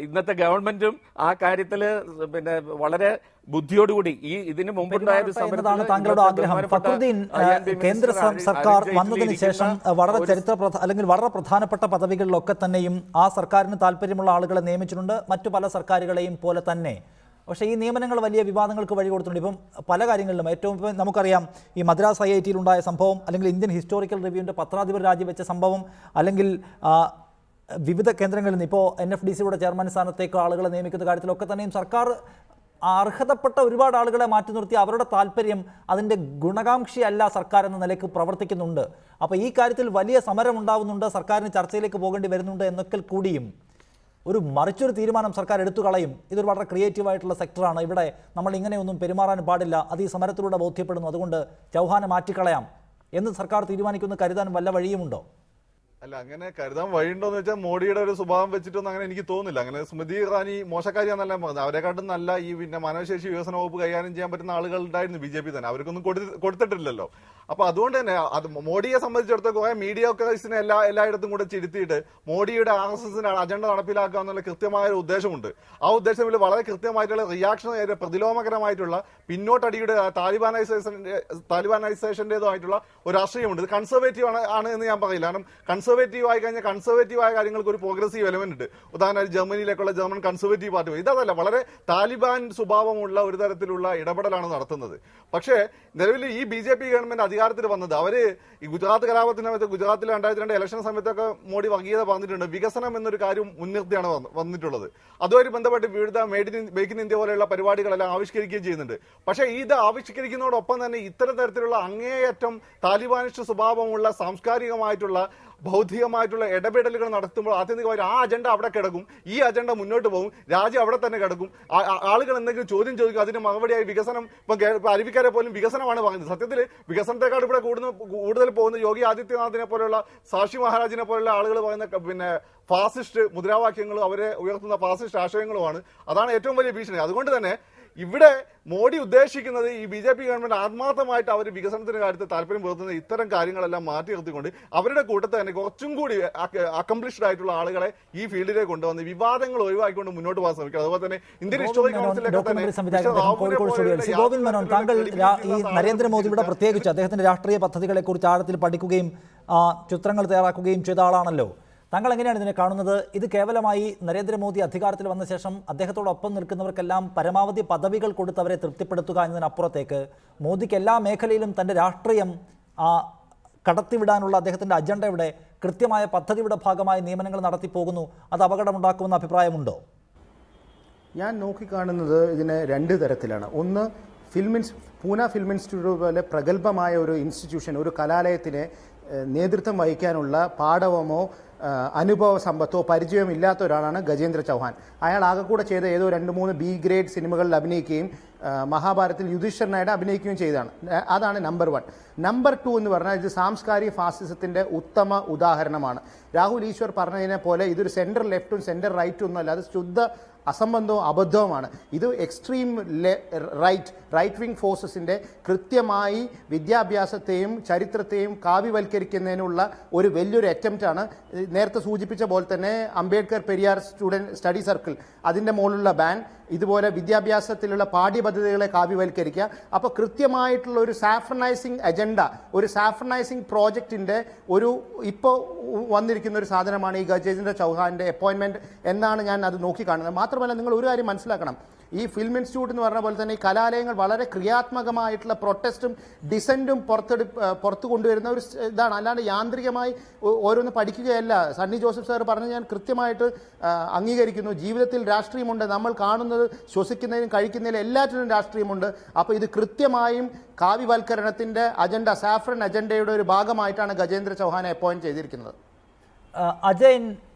ഇന്നത്തെ ഗവൺമെന്റും ആ കാര്യത്തില് വളരെ ബുദ്ധിയോടുകൂടി ഇതിനു മുമ്പുണ്ടായ ഒരു സമരമാണ് താങ്കളുടെ ആഗ്രഹം. ഫക്രുദ്ദീൻ, കേന്ദ്ര സർക്കാർ വന്നതിന് ശേഷം വളരെ പ്രധാനപ്പെട്ട പദവികളിലൊക്കെ തന്നെയും ആ സർക്കാരിന് താല്പര്യമുള്ള ആളുകളെ നിയമിച്ചിട്ടുണ്ട്. മറ്റു പല സർക്കാരുകളെയും പോലെ തന്നെ പക്ഷേ ഈ നിയമനങ്ങൾ വലിയ വിവാദങ്ങൾക്ക് വഴി കൊടുത്തിട്ടുണ്ട്. ഇപ്പം പല കാര്യങ്ങളിലും ഏറ്റവും ഇപ്പം നമുക്കറിയാം ഈ മദ്രാസ് IIT ഉണ്ടായ സംഭവം, അല്ലെങ്കിൽ ഇന്ത്യൻ ഹിസ്റ്റോറിക്കൽ റിവ്യൂവിൻ്റെ പത്രാധിപർ രാജിവെച്ച സംഭവം, അല്ലെങ്കിൽ വിവിധ കേന്ദ്രങ്ങളിൽ നിന്ന് ഇപ്പോൾ NFDCയുടെ ചെയർമാൻ സ്ഥാനത്തേക്ക് ആളുകളെ നിയമിക്കുന്ന കാര്യത്തിലൊക്കെ തന്നെയും സർക്കാർ അർഹതപ്പെട്ട ഒരുപാട് ആളുകളെ മാറ്റി നിർത്തി അവരുടെ താല്പര്യം അതിൻ്റെ ഗുണകാംക്ഷിയല്ല സർക്കാർ എന്ന നിലയ്ക്ക് പ്രവർത്തിക്കുന്നുണ്ട്. അപ്പോൾ ഈ കാര്യത്തിൽ വലിയ സമരം ഉണ്ടാവുന്നുണ്ട്, സർക്കാരിന് ചർച്ചയിലേക്ക് പോകേണ്ടി വരുന്നുണ്ട് എന്നൊക്കെ കൂടിയും മറിച്ചൊരു തീരുമാനം സർക്കാർ എടുത്തു കളയും. ഇതൊരു വളരെ ക്രിയേറ്റീവായിട്ടുള്ള സെക്ടറാണ്, ഇവിടെ നമ്മൾ ഇങ്ങനെയൊന്നും പെരുമാറാൻ പാടില്ല, അത് ഈ സമരത്തിലൂടെ ബോധ്യപ്പെടുന്നു, അതുകൊണ്ട് ചൗഹാനെ മാറ്റിക്കളയാം എന്ന് സർക്കാർ തീരുമാനിക്കുന്ന കരുതാൻ വല്ല വഴിയുമുണ്ടോ? അല്ല, അങ്ങനെ കരുതാൻ വഴിയുണ്ടോന്ന് വെച്ചാൽ മോഡിയുടെ ഒരു സ്വഭാവം വെച്ചിട്ടൊന്നും അങ്ങനെ എനിക്ക് തോന്നുന്നില്ല. അങ്ങനെ സ്മൃതി ഇറാനി മോശക്കാരിയാന്നല്ല പറഞ്ഞത്, അവരെക്കാട്ടും നല്ല ഈ മാനവശേഷി വികസന വകുപ്പ് കൈകാര്യം ചെയ്യാൻ പറ്റുന്ന ആളുകൾ ഉണ്ടായിരുന്നു BJP തന്നെ, അവർക്കൊന്നും കൊടുത്തിട്ടില്ലല്ലോ. അപ്പൊ അതുകൊണ്ട് തന്നെ അത് മോഡിയെ സംബന്ധിച്ചിടത്തോളം കുറെ മീഡിയ ഒക്കെ എല്ലായിടത്തും കൂടെ ചിരുത്തിയിട്ട് മോഡിയുടെ RSSന്റെ അജണ്ട നടപ്പിലാക്കുക എന്നുള്ള കൃത്യമായ ഒരു ഉദ്ദേശമുണ്ട്. ആ ഉദ്ദേശത്തിൽ വളരെ കൃത്യമായിട്ടുള്ള റിയാക്ഷൻ, പ്രതിലോമകരമായിട്ടുള്ള പിന്നോട്ടടിയുടെ താലിബാനൈസേഷന്റേതുമായിട്ടുള്ള ഒരു രാഷ്ട്രീയമുണ്ട്. ഇത് കൺസർവേറ്റീവ് ആണ് എന്ന് ഞാൻ പറയില്ല. കാരണം കൺസർവേറ്റീവ് ആയി കഴിഞ്ഞാൽ കൺസർവേറ്റീവ് ആയ കാര്യങ്ങൾക്ക് ഒരു പ്രോഗ്രസീവ് എലമെന്റ് ഉണ്ട്. ഉദാഹരണമായി ജർമ്മനിയിലേക്കുള്ള ജർമ്മൻ കൺസർവേറ്റീവ് പാർട്ടി ഇതല്ല, വളരെ താലിബാൻ സ്വഭാവമുള്ള ഒരു തരത്തിലുള്ള ഇടപെടലാണ് നടത്തുന്നത്. പക്ഷേ നിലവിൽ ഈ BJP ഗവൺമെന്റ് അധികാരത്തിൽ വന്നത് അവര് ഈ ഗുജറാത്ത് കലാപത്തിന് സമയത്ത്, ഗുജറാത്തിൽ 2002 ഇലക്ഷൻ സമയത്തൊക്കെ മോഡി വർഗീയത പറഞ്ഞിട്ടുണ്ട്. വികസനം എന്നൊരു കാര്യം മുൻനിർത്തിയാണ് വന്നിട്ടുള്ളത്. അതുമായി ബന്ധപ്പെട്ട് വിവിധ മേക്ക് ഇൻ ഇന്ത്യ പോലെയുള്ള പരിപാടികളെല്ലാം ആവിഷ്കരിക്കുകയും ചെയ്യുന്നുണ്ട്. പക്ഷേ ഇത് ആവിഷ്കരിക്കുന്നതോടൊപ്പം തന്നെ ഇത്തരം തരത്തിലുള്ള അങ്ങേയറ്റം താലിബാനിസ്റ്റ് സ്വഭാവമുള്ള സാംസ്കാരികമായിട്ടുള്ള ബൗദ്ധികമായിട്ടുള്ള ഇടപെടലുകൾ നടത്തുമ്പോൾ ആത്യന്തികമായി ആ അജണ്ട അവിടെ കിടക്കും, ഈ അജണ്ട മുന്നോട്ട് പോകും, രാജ്യം അവിടെ തന്നെ കിടക്കും. ആളുകൾ എന്തെങ്കിലും ചോദ്യം ചോദിക്കും, അതിന് മറുപടിയായി വികസനം, ഇപ്പം അരുവിക്കാരെ പോലും വികസനമാണ് പറയുന്നത്. സത്യത്തിൽ വികസനത്തെക്കാൾ ഇവിടെ കൂടുതൽ പോകുന്ന യോഗി ആദിത്യനാഥിനെ പോലെയുള്ള സാക്ഷി മഹാരാജിനെ പോലുള്ള ആളുകൾ പറയുന്ന ഫാസിസ്റ്റ് മുദ്രാവാക്യങ്ങളും അവരെ ഉയർത്തുന്ന ഫാസിസ്റ്റ് ആശയങ്ങളുമാണ്. അതാണ് ഏറ്റവും വലിയ ഭീഷണി. അതുകൊണ്ട് തന്നെ ഇവിടെ മോഡി ഉദ്ദേശിക്കുന്നത് ഈ BJP ഗവൺമെന്റ് ആത്മാർത്ഥമായിട്ട് അവർ വികസനത്തിന്റെ കാര്യത്തിൽ താല്പര്യം പുലർത്തുന്ന ഇത്തരം കാര്യങ്ങളെല്ലാം മാറ്റി നിർത്തിക്കൊണ്ട് അവരുടെ കൂട്ടത്തിൽ തന്നെ കുറച്ചും കൂടി അക്കംപ്ലിഷ്ഡ് ആയിട്ടുള്ള ആളുകളെ ഈ ഫീൽഡിലേക്ക് കൊണ്ടുവന്ന് വിവാദങ്ങൾ ഒഴിവാക്കിക്കൊണ്ട് മുന്നോട്ട് പോകാൻ ശ്രമിക്കുക. അതുപോലെ തന്നെ ഇന്ത്യൻ ഹിസ്റ്റോറിക്കൽ കൗൺസിലൊക്കെ തന്നെ ഗോവിന്ദ് മേനോൻ, താങ്കൾ ഈ നരേന്ദ്രമോദിയുടെ പ്രത്യേകിച്ച് അദ്ദേഹത്തിന്റെ രാഷ്ട്രീയ പദ്ധതികളെ കുറിച്ച് ആഴത്തിൽ പഠിക്കുകയും ചിത്രങ്ങൾ തയ്യാറാക്കുകയും ചെയ്ത ആളാണല്ലോ. താങ്കൾ എങ്ങനെയാണ് ഇതിനെ കാണുന്നത്? ഇത് കേവലമായി നരേന്ദ്രമോദി അധികാരത്തിൽ വന്ന ശേഷം അദ്ദേഹത്തോടൊപ്പം നിൽക്കുന്നവർക്കെല്ലാം പരമാവധി പദവികൾ കൊടുത്ത് അവരെ തൃപ്തിപ്പെടുത്തുക എന്നതിനപ്പുറത്തേക്ക് മോദിക്ക് എല്ലാ മേഖലയിലും തൻ്റെ രാഷ്ട്രീയം കടത്തിവിടാനുള്ള അദ്ദേഹത്തിൻ്റെ അജണ്ടയുടെ കൃത്യമായ പദ്ധതിയുടെ ഭാഗമായി നിയമനങ്ങൾ നടത്തിപ്പോകുന്നു, അത് അപകടമുണ്ടാക്കുമെന്ന അഭിപ്രായമുണ്ടോ? ഞാൻ നോക്കിക്കാണുന്നത് ഇതിനെ രണ്ട് തരത്തിലാണ്. ഒന്ന്, പൂന ഫിലിം ഇൻസ്റ്റിറ്റ്യൂട്ട് പോലെ പ്രഗത്ഭമായ ഒരു ഇൻസ്റ്റിറ്റ്യൂഷൻ, ഒരു കലാലയത്തിനെ നേതൃത്വം വഹിക്കാനുള്ള പാഠവമോ അനുഭവ സമ്പത്തോ പരിചയം ഇല്ലാത്ത ഒരാളാണ് ഗജേന്ദ്ര ചൗഹാൻ. അയാൾ ആകെ കൂടെ ചെയ്ത ഏതോ 2-3 B ഗ്രേഡ് സിനിമകളിൽ അഭിനയിക്കുകയും മഹാഭാരതത്തിൽ യുധിഷ്ഠിരനായിട്ട് അഭിനയിക്കുകയും ചെയ്തതാണ്. അതാണ് നമ്പർ 1. നമ്പർ 2 എന്ന് പറഞ്ഞാൽ ഇത് സാംസ്കാരിക ഫാസിസത്തിന്റെ ഉത്തമ ഉദാഹരണമാണ്. രാഹുൽ ഈശ്വർ പറഞ്ഞതിനെ പോലെ ഇതൊരു സെന്റർ ലെഫ്റ്റും സെന്റർ റൈറ്റും ഒന്നുമല്ല, അത് ശുദ്ധ അസംബന്ധവും അബദ്ധവുമാണ്. ഇത് എക്സ്ട്രീം റൈറ്റ് വിങ് ഫോഴ്സസിന്റെ കൃത്യമായി വിദ്യാഭ്യാസത്തെയും ചരിത്രത്തെയും കാവ്യവൽക്കരിക്കുന്നതിനുള്ള ഒരു വലിയൊരു അറ്റംപ്റ്റാണ്. നേരത്തെ സൂചിപ്പിച്ച പോലെ തന്നെ അംബേദ്കർ പെരിയാർ സ്റ്റഡി സർക്കിൾ, അതിൻ്റെ മുകളിലുള്ള ബാൻ, ഇതുപോലെ വിദ്യാഭ്യാസത്തിലുള്ള പാഠ്യപദ്ധതികളെ കാവ്യവൽക്കരിക്കുക. അപ്പോൾ കൃത്യമായിട്ടുള്ള ഒരു സാഫ്രണൈസിങ് അജണ്ട, ഒരു സാഫ്രണൈസിങ് പ്രോജക്റ്റിൻ്റെ ഇപ്പോൾ വന്നിരിക്കുന്ന ഒരു സാധനമാണ് ഈ ഗജേന്ദ്ര ചൗഹാന്റെ അപ്പോയിൻമെന്റ് എന്നാണ് ഞാൻ അത് നോക്കിക്കാണുന്നത്. മാത്രമല്ല, നിങ്ങൾ ഒരു കാര്യം മനസ്സിലാക്കണം, ഈ ഫിലിം ഇൻസ്റ്റിറ്റ്യൂട്ട് എന്ന് പറഞ്ഞ പോലെ തന്നെ ഈ കലാലയങ്ങൾ വളരെ ക്രിയാത്മകമായിട്ടുള്ള പ്രൊട്ടസ്റ്റും ഡിസെന്റും പുറത്തു കൊണ്ടുവരുന്ന ഒരു ഇതാണ്, അല്ലാണ്ട് യാന്ത്രികമായി ഓരോന്ന് പഠിക്കുകയല്ല. സണ്ണി ജോസഫ് സാർ പറഞ്ഞ് ഞാൻ കൃത്യമായിട്ട് അംഗീകരിക്കുന്നു. ജീവിതത്തിൽ രാഷ്ട്രീയമുണ്ട്, നമ്മൾ കാണുന്നത് ശ്വസിക്കുന്നതിനും കഴിക്കുന്നതിനും എല്ലാറ്റിനും രാഷ്ട്രീയമുണ്ട്. അപ്പോൾ ഇത് കൃത്യമായും കാവ്യവൽക്കരണത്തിന്റെ അജണ്ട, സാഫ്രൻ അജണ്ടയുടെ ഒരു ഭാഗമായിട്ടാണ് ഗജേന്ദ്ര ചൗഹാനെ അപ്പോയിന്റ് ചെയ്തിരിക്കുന്നത്. അജയൻ,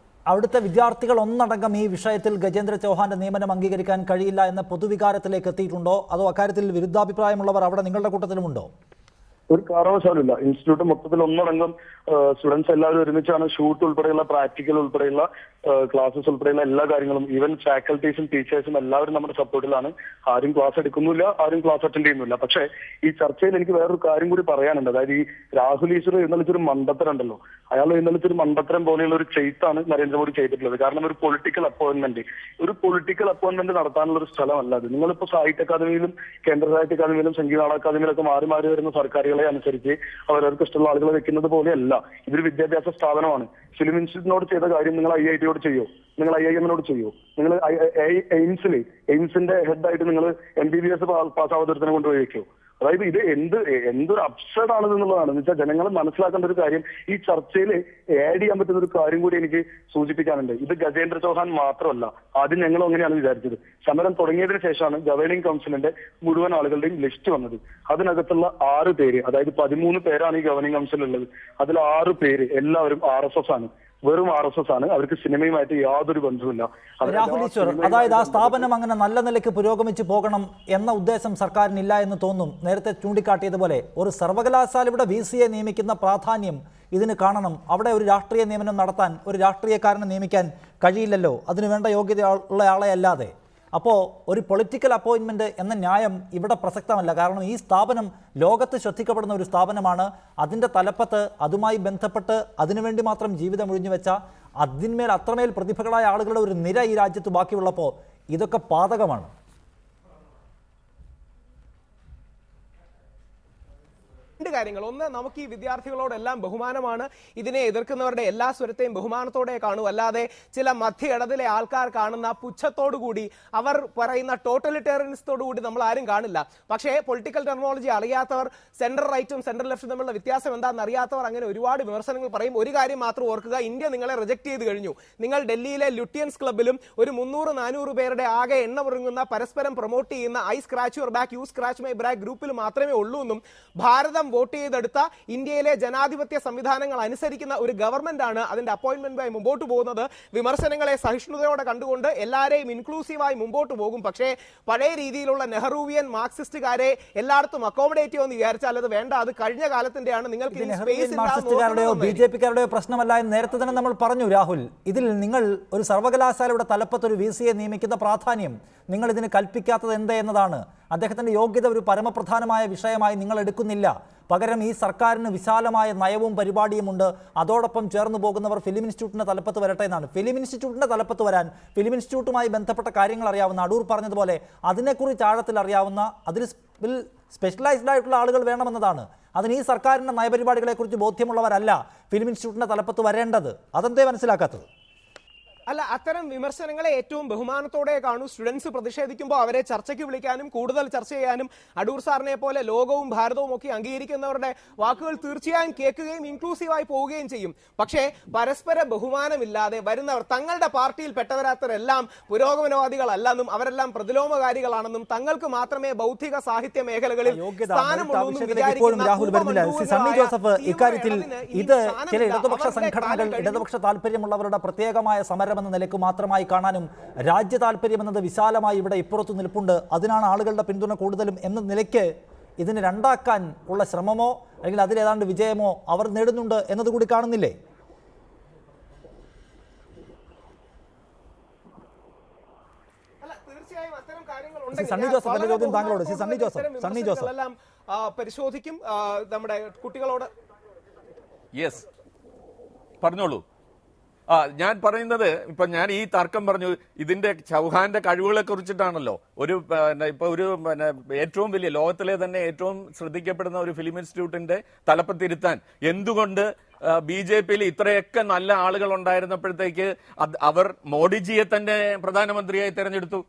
അവിടുത്തെ വിദ്യാർത്ഥികൾ ഒന്നടങ്കം ഈ വിഷയത്തിൽ ഗജേന്ദ്ര ചൗഹാന്റെ നിയമനം അംഗീകരിക്കാൻ കഴിയില്ല എന്ന പൊതുവികാരത്തിലേക്ക് എത്തിയിട്ടുണ്ടോ? അതോ അക്കാര്യത്തിൽ വിരുദ്ധാഭിപ്രായമുള്ളവർ അവിടെ നിങ്ങളുടെ കൂട്ടത്തിലുമുണ്ടോ? ഒരു കാരണവശാലുമില്ല. ഇൻസ്റ്റിറ്റ്യൂട്ട് മൊത്തത്തിൽ ഒന്നടങ്കം സ്റ്റുഡൻസ് എല്ലാവരും ഒരുമിച്ചാണ് ഷൂട്ട് ഉൾപ്പെടെയുള്ള പ്രാക്ടിക്കൽ ഉൾപ്പെടെയുള്ള ക്ലാസ്സസ് ഉൾപ്പെടെയുള്ള എല്ലാ കാര്യങ്ങളും, ഈവൻ ഫാക്കൽറ്റീസും ടീച്ചേഴ്സും എല്ലാവരും നമ്മുടെ സപ്പോർട്ടിലാണ്. ആരും ക്ലാസ് എടുക്കുന്നില്ല, ആരും ക്ലാസ് അറ്റൻഡ് ചെയ്യുന്നില്ല. പക്ഷേ ഈ ചർച്ചയിൽ എനിക്ക് വേറൊരു കാര്യം കൂടി പറയാനുണ്ട്. അതായത് ഈ രാഹുൽ ഈശ്വർ എന്നുള്ളൊരു മണ്ടത്തരമുണ്ടല്ലോ, അയാൾ ഇന്നലത്തെ ഒരു മണ്ടത്തരം പോലെയുള്ള ഒരു ചെയ്ത്താണ് നരേന്ദ്രമോദി ചെയ്തിട്ടുള്ളത്. കാരണം ഒരു പൊളിറ്റിക്കൽ അപ്പോയിന്റ്മെന്റ് നടത്താനുള്ള ഒരു സ്ഥലമല്ല അത്. നിങ്ങളിപ്പോ സാഹിത്യ അക്കാദമിയിലും കേന്ദ്ര സാഹിത്യ അക്കാദമിയിലും സംഗീത നാടക അക്കാദമിയിലൊക്കെ മാറി മാറി വരുന്ന സർക്കാരുകളെ അനുസരിച്ച് അവരവർക്ക് ഇഷ്ടമുള്ള ആളുകളെ വെക്കുന്നത് പോലെയല്ല. ഇതൊരു വിദ്യാഭ്യാസ സ്ഥാപനമാണ്. ഫിലിം ഇൻസ്റ്റിറ്റ്യൂട്ടിനോട് ചെയ്ത കാര്യം നിങ്ങൾ IIT ചെയ്യോ? നിങ്ങൾ IIM ചെയ്യോ? നിങ്ങൾ എയിംസിന്റെ ഹെഡായിട്ട് നിങ്ങൾ MBBS പാസ്സാവാത്തതിനെ കൊണ്ടുപോയി വെക്കോ? അതായത് ഇത് എന്തൊരു അപ്സെഡ് ആണിത് എന്നുള്ളതാണ്. എന്ന് വെച്ചാൽ ജനങ്ങൾ മനസ്സിലാക്കേണ്ട ഒരു കാര്യം, ഈ ചർച്ചയിൽ ആഡ് ചെയ്യാൻ പറ്റുന്ന ഒരു കാര്യം കൂടി എനിക്ക് സൂചിപ്പിക്കാനുണ്ട്. ഇത് ഗജേന്ദ്ര ചൗഹാൻ മാത്രമല്ല. ആദ്യം ഞങ്ങളും അങ്ങനെയാണ് വിചാരിച്ചത്. സമരം തുടങ്ങിയതിനു ശേഷമാണ് ഗവേണിംഗ് കൗൺസിലിന്റെ മുഴുവൻ ആളുകളുടെയും ലിസ്റ്റ് വന്നത്. അതിനകത്തുള്ള 6 പേര്, അതായത് 13 പേരാണ് ഈ ഗവേണിംഗ് കൗൺസിലുള്ളത്. അതിൽ 6 പേര് എല്ലാവരും RSS ആണ്. വെറും RSS ആണ്. അവർക്ക് സിനിമയുമായിട്ട് യാതൊരു ബന്ധവുമില്ല. രാഹുൽ ഈശ്വർ, അതായത് ആ സ്ഥാപനം അങ്ങനെ നല്ല നിലയ്ക്ക് പുരോഗമിച്ചു പോകണം എന്ന ഉദ്ദേശം സർക്കാരിനില്ല എന്ന് തോന്നും. നേരത്തെ ചൂണ്ടിക്കാട്ടിയതുപോലെ ഒരു സർവകലാശാലയുടെ VC നിയമിക്കുന്ന പ്രാധാന്യം ഇതിന് കാണണം. അവിടെ ഒരു രാഷ്ട്രീയ നിയമനം നടത്താൻ ഒരു രാഷ്ട്രീയക്കാരനെ നിയമിക്കാൻ കഴിയില്ലല്ലോ, അതിനുവേണ്ട യോഗ്യതയുള്ള ആളെ അല്ലാതെ. അപ്പോൾ ഒരു പൊളിറ്റിക്കൽ അപ്പോയിൻമെൻറ്റ് എന്ന ന്യായം ഇവിടെ പ്രസക്തമല്ല. കാരണം ഈ സ്ഥാപനം ലോകത്ത് ശ്രദ്ധിക്കപ്പെടുന്ന ഒരു സ്ഥാപനമാണ്. അതിൻ്റെ തലപ്പത്ത് അതുമായി ബന്ധപ്പെട്ട് അതിനുവേണ്ടി മാത്രം ജീവിതം ഒഴിഞ്ഞുവെച്ച, അതിന്മേൽ അത്രമേൽ പ്രതിഭകളായ ആളുകളുടെ ഒരു നിര ഈ രാജ്യത്ത് ബാക്കിയുള്ളപ്പോൾ ഇതൊക്കെ പാതകമാണ്. രണ്ട് കാര്യങ്ങൾ. ഒന്ന്, നമുക്ക് ഈ വിദ്യാർത്ഥികളോടെല്ലാം ബഹുമാനമാണ്. ഇതിനെ എതിർക്കുന്നവരുടെ എല്ലാ സ്വരത്തെയും ബഹുമാനത്തോടെ കാണൂ. അല്ലാതെ ചില മധ്യയിടതിലെ ആൾക്കാർ കാണുന്ന പുച്ഛത്തോടുകൂടി, അവർ പറയുന്ന ടോട്ടലിറ്റേറിയനിസത്തോടുകൂടി നമ്മൾ ആരും കാണില്ല. പക്ഷേ പൊളിറ്റിക്കൽ ടെർമിനോളജി അറിയാത്തവർ, സെൻട്രൽ റൈറ്റും സെൻട്രൽ ലെഫ്റ്റും തമ്മിലുള്ള വ്യത്യാസം എന്താണെന്ന് അറിയാത്തവർ അങ്ങനെ ഒരുപാട് വിമർശനങ്ങൾ പറയും. ഒരു കാര്യം മാത്രം ഓർക്കുക, ഇന്ത്യ നിങ്ങളെ റിജക്ട് ചെയ്ത് കഴിഞ്ഞു. നിങ്ങൾ ഡൽഹിയിലെ ലുട്ടിയൻസ് ക്ലബിലും ഒരു 300-400 പേരുടെ ആകെ എണ്ണമുറങ്ങുന്ന പരസ്പരം പ്രൊമോട്ട് ചെയ്യുന്ന I scratch your back you scratch my back ഗ്രൂപ്പിൽ മാത്രമേ ഉള്ളൂ എന്നും, ഭാരതം വോട്ട് ചെയ്തെടുത്ത ഇന്ത്യയിലെ ജനാധിപത്യ സംവിധാനങ്ങൾ അനുസരിക്കുന്ന ഒരു ഗവൺമെന്റ് ആണ് അതിന്റെ അപ്പോയിന്റ്മെന്റുമായി മുമ്പോട്ട് പോകുന്നത്. വിമർശനങ്ങളെ സഹിഷ്ണുതയോടെ കണ്ടുകൊണ്ട് എല്ലാവരെയും ഇൻക്ലൂസീവായി മുമ്പോട്ട് പോകും. പക്ഷേ പഴയ രീതിയിലുള്ള നെഹ്റുവിയൻ മാർക്സിസ്റ്റുകാരെ എല്ലായിടത്തും അക്കോമഡേറ്റ് ചെയ്യുമെന്ന് വിചാരിച്ചാൽ അത് വേണ്ട. അത് കഴിഞ്ഞ കാലത്തിന്റെയാണ്. നിങ്ങൾക്ക് മാർക്സിസ്റ്റുകാരുടെയോ BJP-കാരുടെയോ പ്രശ്നമല്ല എന്ന് നേരത്തെ തന്നെ നമ്മൾ പറഞ്ഞു. രാഹുൽ, ഇതിൽ നിങ്ങൾ ഒരു സർവകലാശാലയുടെ തലപ്പത്ത് ഒരു VC നിയമിക്കുന്ന പ്രാധാന്യം നിങ്ങൾ ഇതിന് കൽപ്പിക്കാത്തത് എന്ത് എന്നതാണ്. അദ്ദേഹത്തിൻ്റെ യോഗ്യത ഒരു പരമപ്രധാനമായ വിഷയമായി നിങ്ങൾ എടുക്കുന്നില്ല. പകരം ഈ സർക്കാരിന് വിശാലമായ നയവും പരിപാടിയുമുണ്ട്. അതോടൊപ്പം ചേർന്ന് പോകുന്നവർ ഫിലിം ഇൻസ്റ്റിറ്റ്യൂട്ടിൻ്റെ തലപ്പത്ത് വരട്ടെ എന്നാണ്. ഫിലിം ഇൻസ്റ്റിറ്റ്യൂട്ടിൻ്റെ തലപ്പത്ത് വരാൻ ഫിലിം ഇൻസ്റ്റിറ്റ്യൂട്ടുമായി ബന്ധപ്പെട്ട കാര്യങ്ങൾ അറിയാവുന്ന, അടൂർ പറഞ്ഞതുപോലെ അതിനെക്കുറിച്ച് ആഴത്തിൽ അറിയാവുന്ന, അതിൽ സ്പെഷ്യലൈസ്ഡ് ആയിട്ടുള്ള ആളുകൾ വേണമെന്നതാണ്. അതിന് ഈ സർക്കാരിൻ്റെ നയപരിപാടികളെക്കുറിച്ച് ബോധ്യമുള്ളവരല്ല ഫിലിം ഇൻസ്റ്റിറ്റ്യൂട്ടിൻ്റെ തലപ്പത്ത് വരേണ്ടത്. അതെന്തേ മനസ്സിലാക്കാത്തത്? അല്ല, അത്തരം വിമർശനങ്ങളെ ഏറ്റവും ബഹുമാനത്തോടെ കാണൂ. സ്റ്റുഡൻസ് പ്രതിഷേധിക്കുമ്പോൾ അവരെ ചർച്ചയ്ക്ക് വിളിക്കാനും കൂടുതൽ ചർച്ച ചെയ്യാനും അടൂർ സാറിനെ പോലെ ലോകവും ഭാരതവും ഒക്കെ അംഗീകരിക്കുന്നവരുടെ വാക്കുകൾ തീർച്ചയായും കേൾക്കുകയും ഇൻക്ലൂസീവായി പോവുകയും ചെയ്യും. പക്ഷേ പരസ്പര ബഹുമാനമില്ലാതെ വരുന്നവർ, തങ്ങളുടെ പാർട്ടിയിൽ പെട്ടവരാത്തവരെല്ലാം പുരോഗമനവാദികളല്ലെന്നും അവരെല്ലാം പ്രതിലോമകാരികളാണെന്നും തങ്ങൾക്ക് മാത്രമേ ബൗദ്ധിക സാഹിത്യ മേഖലകളിൽ സ്ഥാനമുള്ളൂ ഇക്കാര്യത്തിൽ ഇത് ചില ഇടതുപക്ഷ സംഘടനകൾ, ഇടതുപക്ഷ താല്പര്യമുള്ളവരുടെ പ്രത്യേകമായ സമരം എന്ന നിലയ്ക്ക് മാത്രമായി കാണാനും, രാജ്യ താല്പര്യം എന്നത് വിശാലമായി ഇവിടെ ഇപ്പുറത്തു നിൽപ്പുണ്ട്, അതിനാണ് ആളുകളുടെ പിന്തുണ കൂടുതലും എന്ന നിലയ്ക്ക് ഇതിന് രണ്ടാക്കാൻ ഉള്ള ശ്രമമോ അല്ലെങ്കിൽ അതിലേതാണ്ട് വിജയമോ അവർ നേടുന്നുണ്ട് എന്നതുകൂടി കാണുന്നില്ലേ? സണ്ണി ജോസഫ്, എന്റെ ചോദ്യം താങ്കളോട്. സണ്ണി ജോസഫ് എല്ലാം പരിശോധിക്കും നമ്മുടെ കുട്ടികളോട്. യെസ്, പറഞ്ഞോളൂ. ഞാൻ പറയുന്നത്, ഇപ്പൊ ഞാൻ ഈ തർക്കം പറഞ്ഞു, ഇതിന്റെ ചൗഹാന്റെ കഴിവുകളെ കുറിച്ചിട്ടാണല്ലോ. ഇപ്പൊ ഒരു ഏറ്റവും വലിയ, ലോകത്തിലെ തന്നെ ഏറ്റവും ശ്രദ്ധിക്കപ്പെടുന്ന ഒരു ഫിലിം ഇൻസ്റ്റിറ്റ്യൂട്ടിന്റെ തലപ്പത്തിരുത്താൻ എന്തുകൊണ്ട് BJP-യിൽ ഇത്രയൊക്കെ നല്ല ആളുകൾ ഉണ്ടായിരുന്നപ്പോഴത്തേക്ക് അവർ മോഡിജിയെ തന്നെ പ്രധാനമന്ത്രിയായി തെരഞ്ഞെടുത്തു?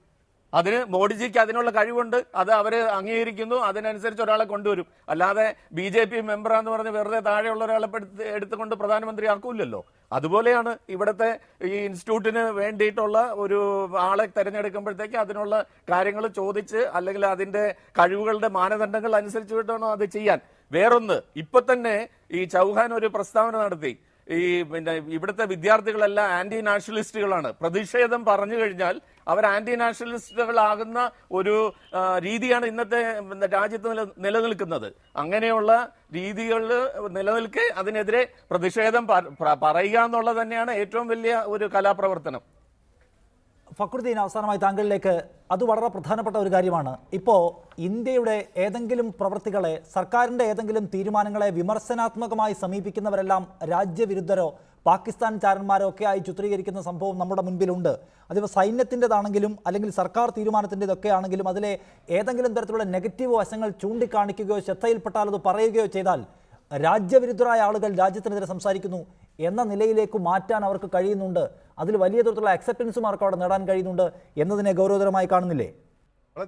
അതിന് മോഡിജിക്ക് അതിനുള്ള കഴിവുണ്ട്, അത് അവര് അംഗീകരിക്കുന്നു, അതിനനുസരിച്ച് ഒരാളെ കൊണ്ടുവരും. അല്ലാതെ BJP മെമ്പറാന്ന് പറഞ്ഞ് വെറുതെ താഴെയുള്ള ഒരാളെ എടുത്തുകൊണ്ട് പ്രധാനമന്ത്രി ആക്കൂലല്ലോ. അതുപോലെയാണ് ഇവിടുത്തെ ഈ ഇൻസ്റ്റിറ്റ്യൂട്ടിന് വേണ്ടിയിട്ടുള്ള ഒരു ആളെ തെരഞ്ഞെടുക്കുമ്പോഴത്തേക്ക് അതിനുള്ള കാര്യങ്ങൾ ചോദിച്ച്, അല്ലെങ്കിൽ അതിന്റെ കഴിവുകളുടെ മാനദണ്ഡങ്ങൾ അനുസരിച്ച് വേണം അത് ചെയ്യാൻ. വേറൊന്ന്, ഇപ്പൊ തന്നെ ഈ ചൗഹാൻ ഒരു പ്രസ്താവന നടത്തി. ഇവിടുത്തെ വിദ്യാർത്ഥികളെല്ലാം ആന്റി നാഷണലിസ്റ്റുകളാണ്. പ്രതിഷേധം പറഞ്ഞു കഴിഞ്ഞാൽ അവർ ആന്റി നാഷണലിസ്റ്റുകളാകുന്ന ഒരു രീതിയാണ് ഇന്നത്തെ രാജ്യത്ത് നിലനിൽക്കുന്നത്. അങ്ങനെയുള്ള രീതികൾ നിലനിൽക്കെ അതിനെതിരെ പ്രതിഷേധം പറയുക എന്നുള്ളത് തന്നെയാണ് ഏറ്റവും വലിയ ഒരു കലാപ്രവർത്തനം. ഫക്രുദ്ദീൻ, അവസാനമായി താങ്കളിലേക്ക്, അത് വളരെ പ്രധാനപ്പെട്ട ഒരു കാര്യമാണ്. ഇപ്പോൾ ഇന്ത്യയുടെ ഏതെങ്കിലും പ്രവൃത്തികളെ, സർക്കാരിൻ്റെ ഏതെങ്കിലും തീരുമാനങ്ങളെ വിമർശനാത്മകമായി സമീപിക്കുന്നവരെല്ലാം രാജ്യവിരുദ്ധരോ പാകിസ്ഥാൻ ചാരന്മാരോ ഒക്കെ ആയി ചിത്രീകരിക്കുന്ന സംഭവം നമ്മുടെ മുൻപിലുണ്ട്. അതിപ്പോൾ സൈന്യത്തിൻ്റെതാണെങ്കിലും അല്ലെങ്കിൽ സർക്കാർ തീരുമാനത്തിൻ്റെതൊക്കെ ആണെങ്കിലും അതിലെ ഏതെങ്കിലും തരത്തിലുള്ള നെഗറ്റീവ് വശങ്ങൾ ചൂണ്ടിക്കാണിക്കുകയോ ശ്രദ്ധയിൽപ്പെട്ടാൽ അത് പറയുകയോ ചെയ്താൽ രാജ്യവിരുദ്ധരായ ആളുകൾ രാജ്യത്തിനെതിരെ സംസാരിക്കുന്നു എന്ന നിലയിലേക്ക് മാറ്റാൻ അവർക്ക് കഴിയുന്നുണ്ട്. അതിൽ വലിയ തരത്തിലുള്ള അക്സെപ്റ്റൻസും അവർക്ക് അവിടെ നേടാൻ കഴിയുന്നുണ്ട് എന്നതിനെ ഗൗരവതരമായി കാണുന്നില്ലേ?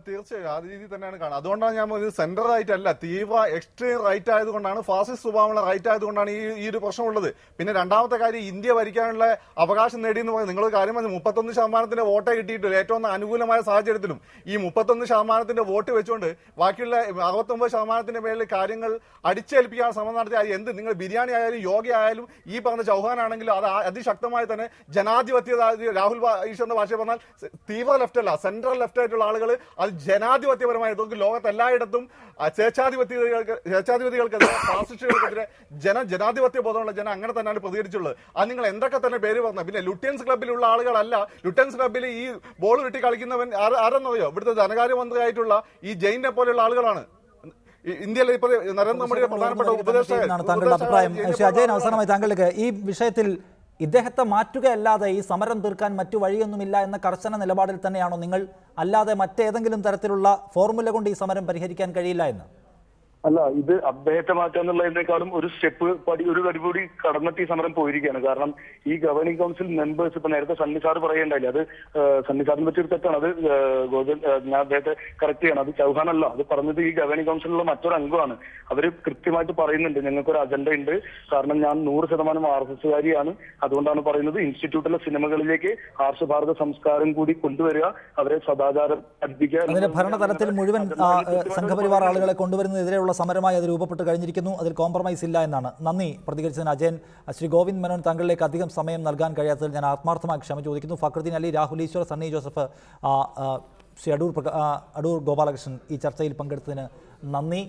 തീർച്ചയായും ആ രീതിയിൽ തന്നെയാണ് കാണുന്നത്. അതുകൊണ്ടാണ് ഞാൻ ഇത് സെന്റർ റൈറ്റ് അല്ല, തീവ്ര എക്സ്ട്രീം റൈറ്റ് ആയതുകൊണ്ടാണ്, ഫാസിസ്റ്റ് സ്വഭാവമുള്ള റൈറ്റ് ആയതുകൊണ്ടാണ് ഈ ഒരു പ്രശ്നമുള്ളത്. പിന്നെ രണ്ടാമത്തെ കാര്യം, ഇന്ത്യ ഭരിക്കാനുള്ള അവകാശം നേടിയെന്ന് പറയുന്നത്, നിങ്ങൾ കാര്യം 31% വോട്ടേ കിട്ടിയിട്ടില്ല. ഏറ്റവും അനുകൂലമായ സാഹചര്യത്തിലും ഈ 31% വോട്ട് വെച്ചുകൊണ്ട് ബാക്കിയുള്ള 69% മേളിൽ കാര്യങ്ങൾ അടിച്ചേൽപ്പിക്കാൻ ശ്രമം നടത്തിയ എന്ത്, നിങ്ങൾ ബിരിയാണി ആയാലും യോഗ ആയാലും ഈ പറഞ്ഞ ചൗഹാൻ ആണെങ്കിലും അത് അതിശക്തമായി തന്നെ ജനാധിപത്യ, രാഹുൽ ഈശ്വറിന്റെ ഭാഷ പറഞ്ഞാൽ തീവ്ര ലെഫ്റ്റ് അല്ല, സെൻട്രൽ ലെഫ്റ്റ് ആയിട്ടുള്ള ആളുകൾ അത് ജനാധിപത്യപരമായി ലോകത്ത് എല്ലായിടത്തും സ്വേച്ഛാധിപതികൾക്കെതിരെ, ഫാസിസ്റ്റുകൾക്കെതിരെ ജനാധിപത്യ ബോധമുള്ള ജനം അങ്ങനെ തന്നെയാണ് പ്രതികരിച്ചുള്ളത്. അത് നിങ്ങൾ എന്തൊക്കെ തന്നെ പേര് പറഞ്ഞത്. പിന്നെ ലുട്ടൻസ് ക്ലബ്ബിലുള്ള ആളുകളല്ല, ലുട്ടൻസ് ക്ലബ്ബിൽ ഈ ബോൾ കിട്ടി കളിക്കുന്നവൻ ആരെന്നറിയോ? ഇവിടുത്തെ ധനകാര്യമന്ത്രിയായിട്ടുള്ള ഈ ജെയിനെ പോലെയുള്ള ആളുകളാണ്. ഇന്ത്യയിലെ ഇപ്പോൾ നരേന്ദ്രമോദിയുടെ പ്രധാനപ്പെട്ട താങ്കളുടെ അഭിപ്രായം. അജയൻ, അവസാനമായി താങ്കളുടെ ഈ വിഷയത്തിൽ ഇദ്ദേഹത്തെ മാറ്റുകയല്ലാതെ ഈ സമരം തീർക്കാൻ മറ്റു വഴിയൊന്നുമില്ല എന്ന കർശന നിലപാടിൽ തന്നെയാണോ നിങ്ങൾ? അല്ലാതെ മറ്റേതെങ്കിലും തരത്തിലുള്ള ഫോർമുല കൊണ്ട് ഈ സമരം പരിഹരിക്കാൻ കഴിയില്ല എന്ന്? അല്ല, ഇത് അദ്ദേഹത്തെ മാറ്റുക എന്നുള്ളതിനേക്കാളും ഒരു പടി കൂടി കടന്നിട്ട് ഈ സമരം പോയിരിക്കുകയാണ്. കാരണം ഈ ഗവർണിംഗ് കൗൺസിൽ മെമ്പേഴ്സ്, ഇപ്പൊ നേരത്തെ സണ്ണി സാർ പറയണ്ടായില്ലേ, അത് സണ്ണി സാറിന് പറ്റിയൊരു തെറ്റാണ്. അത് ഞാൻ അദ്ദേഹത്തെ കറക്റ്റ് ചെയ്യണം. അത് ചൗഹാൻ അല്ല, അത് പറഞ്ഞത് ഈ ഗവർണിംഗ് കൗൺസിലുള്ള മറ്റൊരു അംഗമാണ്. അവര് കൃത്യമായിട്ട് പറയുന്നുണ്ട്, ഞങ്ങൾക്കൊരു അജണ്ട ഉണ്ട്, കാരണം ഞാൻ 100% RSSകാരിയാണ്, അതുകൊണ്ടാണ് പറയുന്നത് ഇൻസ്റ്റിറ്റ്യൂട്ടിലെ സിനിമകളിലേക്ക് ആർഷഭാരത സംസ്കാരം കൂടി കൊണ്ടുവരിക, അവരെ സദാചാരം പഠിപ്പിക്കുക. അതിന് ഭരണതലത്തിൽ മുഴുവൻ സംഘപരിവാർ ആളുകളെ കൊണ്ടുവരുന്നതിനെതിരെയുള്ള സമരമായി അത് രൂപപ്പെട്ട് കഴിഞ്ഞിരിക്കുന്നു. അതിൽ കോംപ്രമൈസ് ഇല്ല എന്നാണ്. നന്ദി പ്രതികരിച്ചതിന് അജയൻ. ശ്രീ ഗോവിന്ദ് മേനോൻ, താങ്കളിലേക്ക് അധികം സമയം നൽകാൻ കഴിയാത്തതിൽ ഞാൻ ആത്മാർത്ഥമായി ക്ഷമ ചോദിക്കുന്നു. ഫക്രുദ്ദീൻ അലി, രാഹുൽ ഈശ്വർ, സണ്ണി ജോസഫ്, ശ്രീ അടൂർ ഗോപാലകൃഷ്ണൻ ഈ ചർച്ചയിൽ പങ്കെടുത്തതിന് നന്ദി.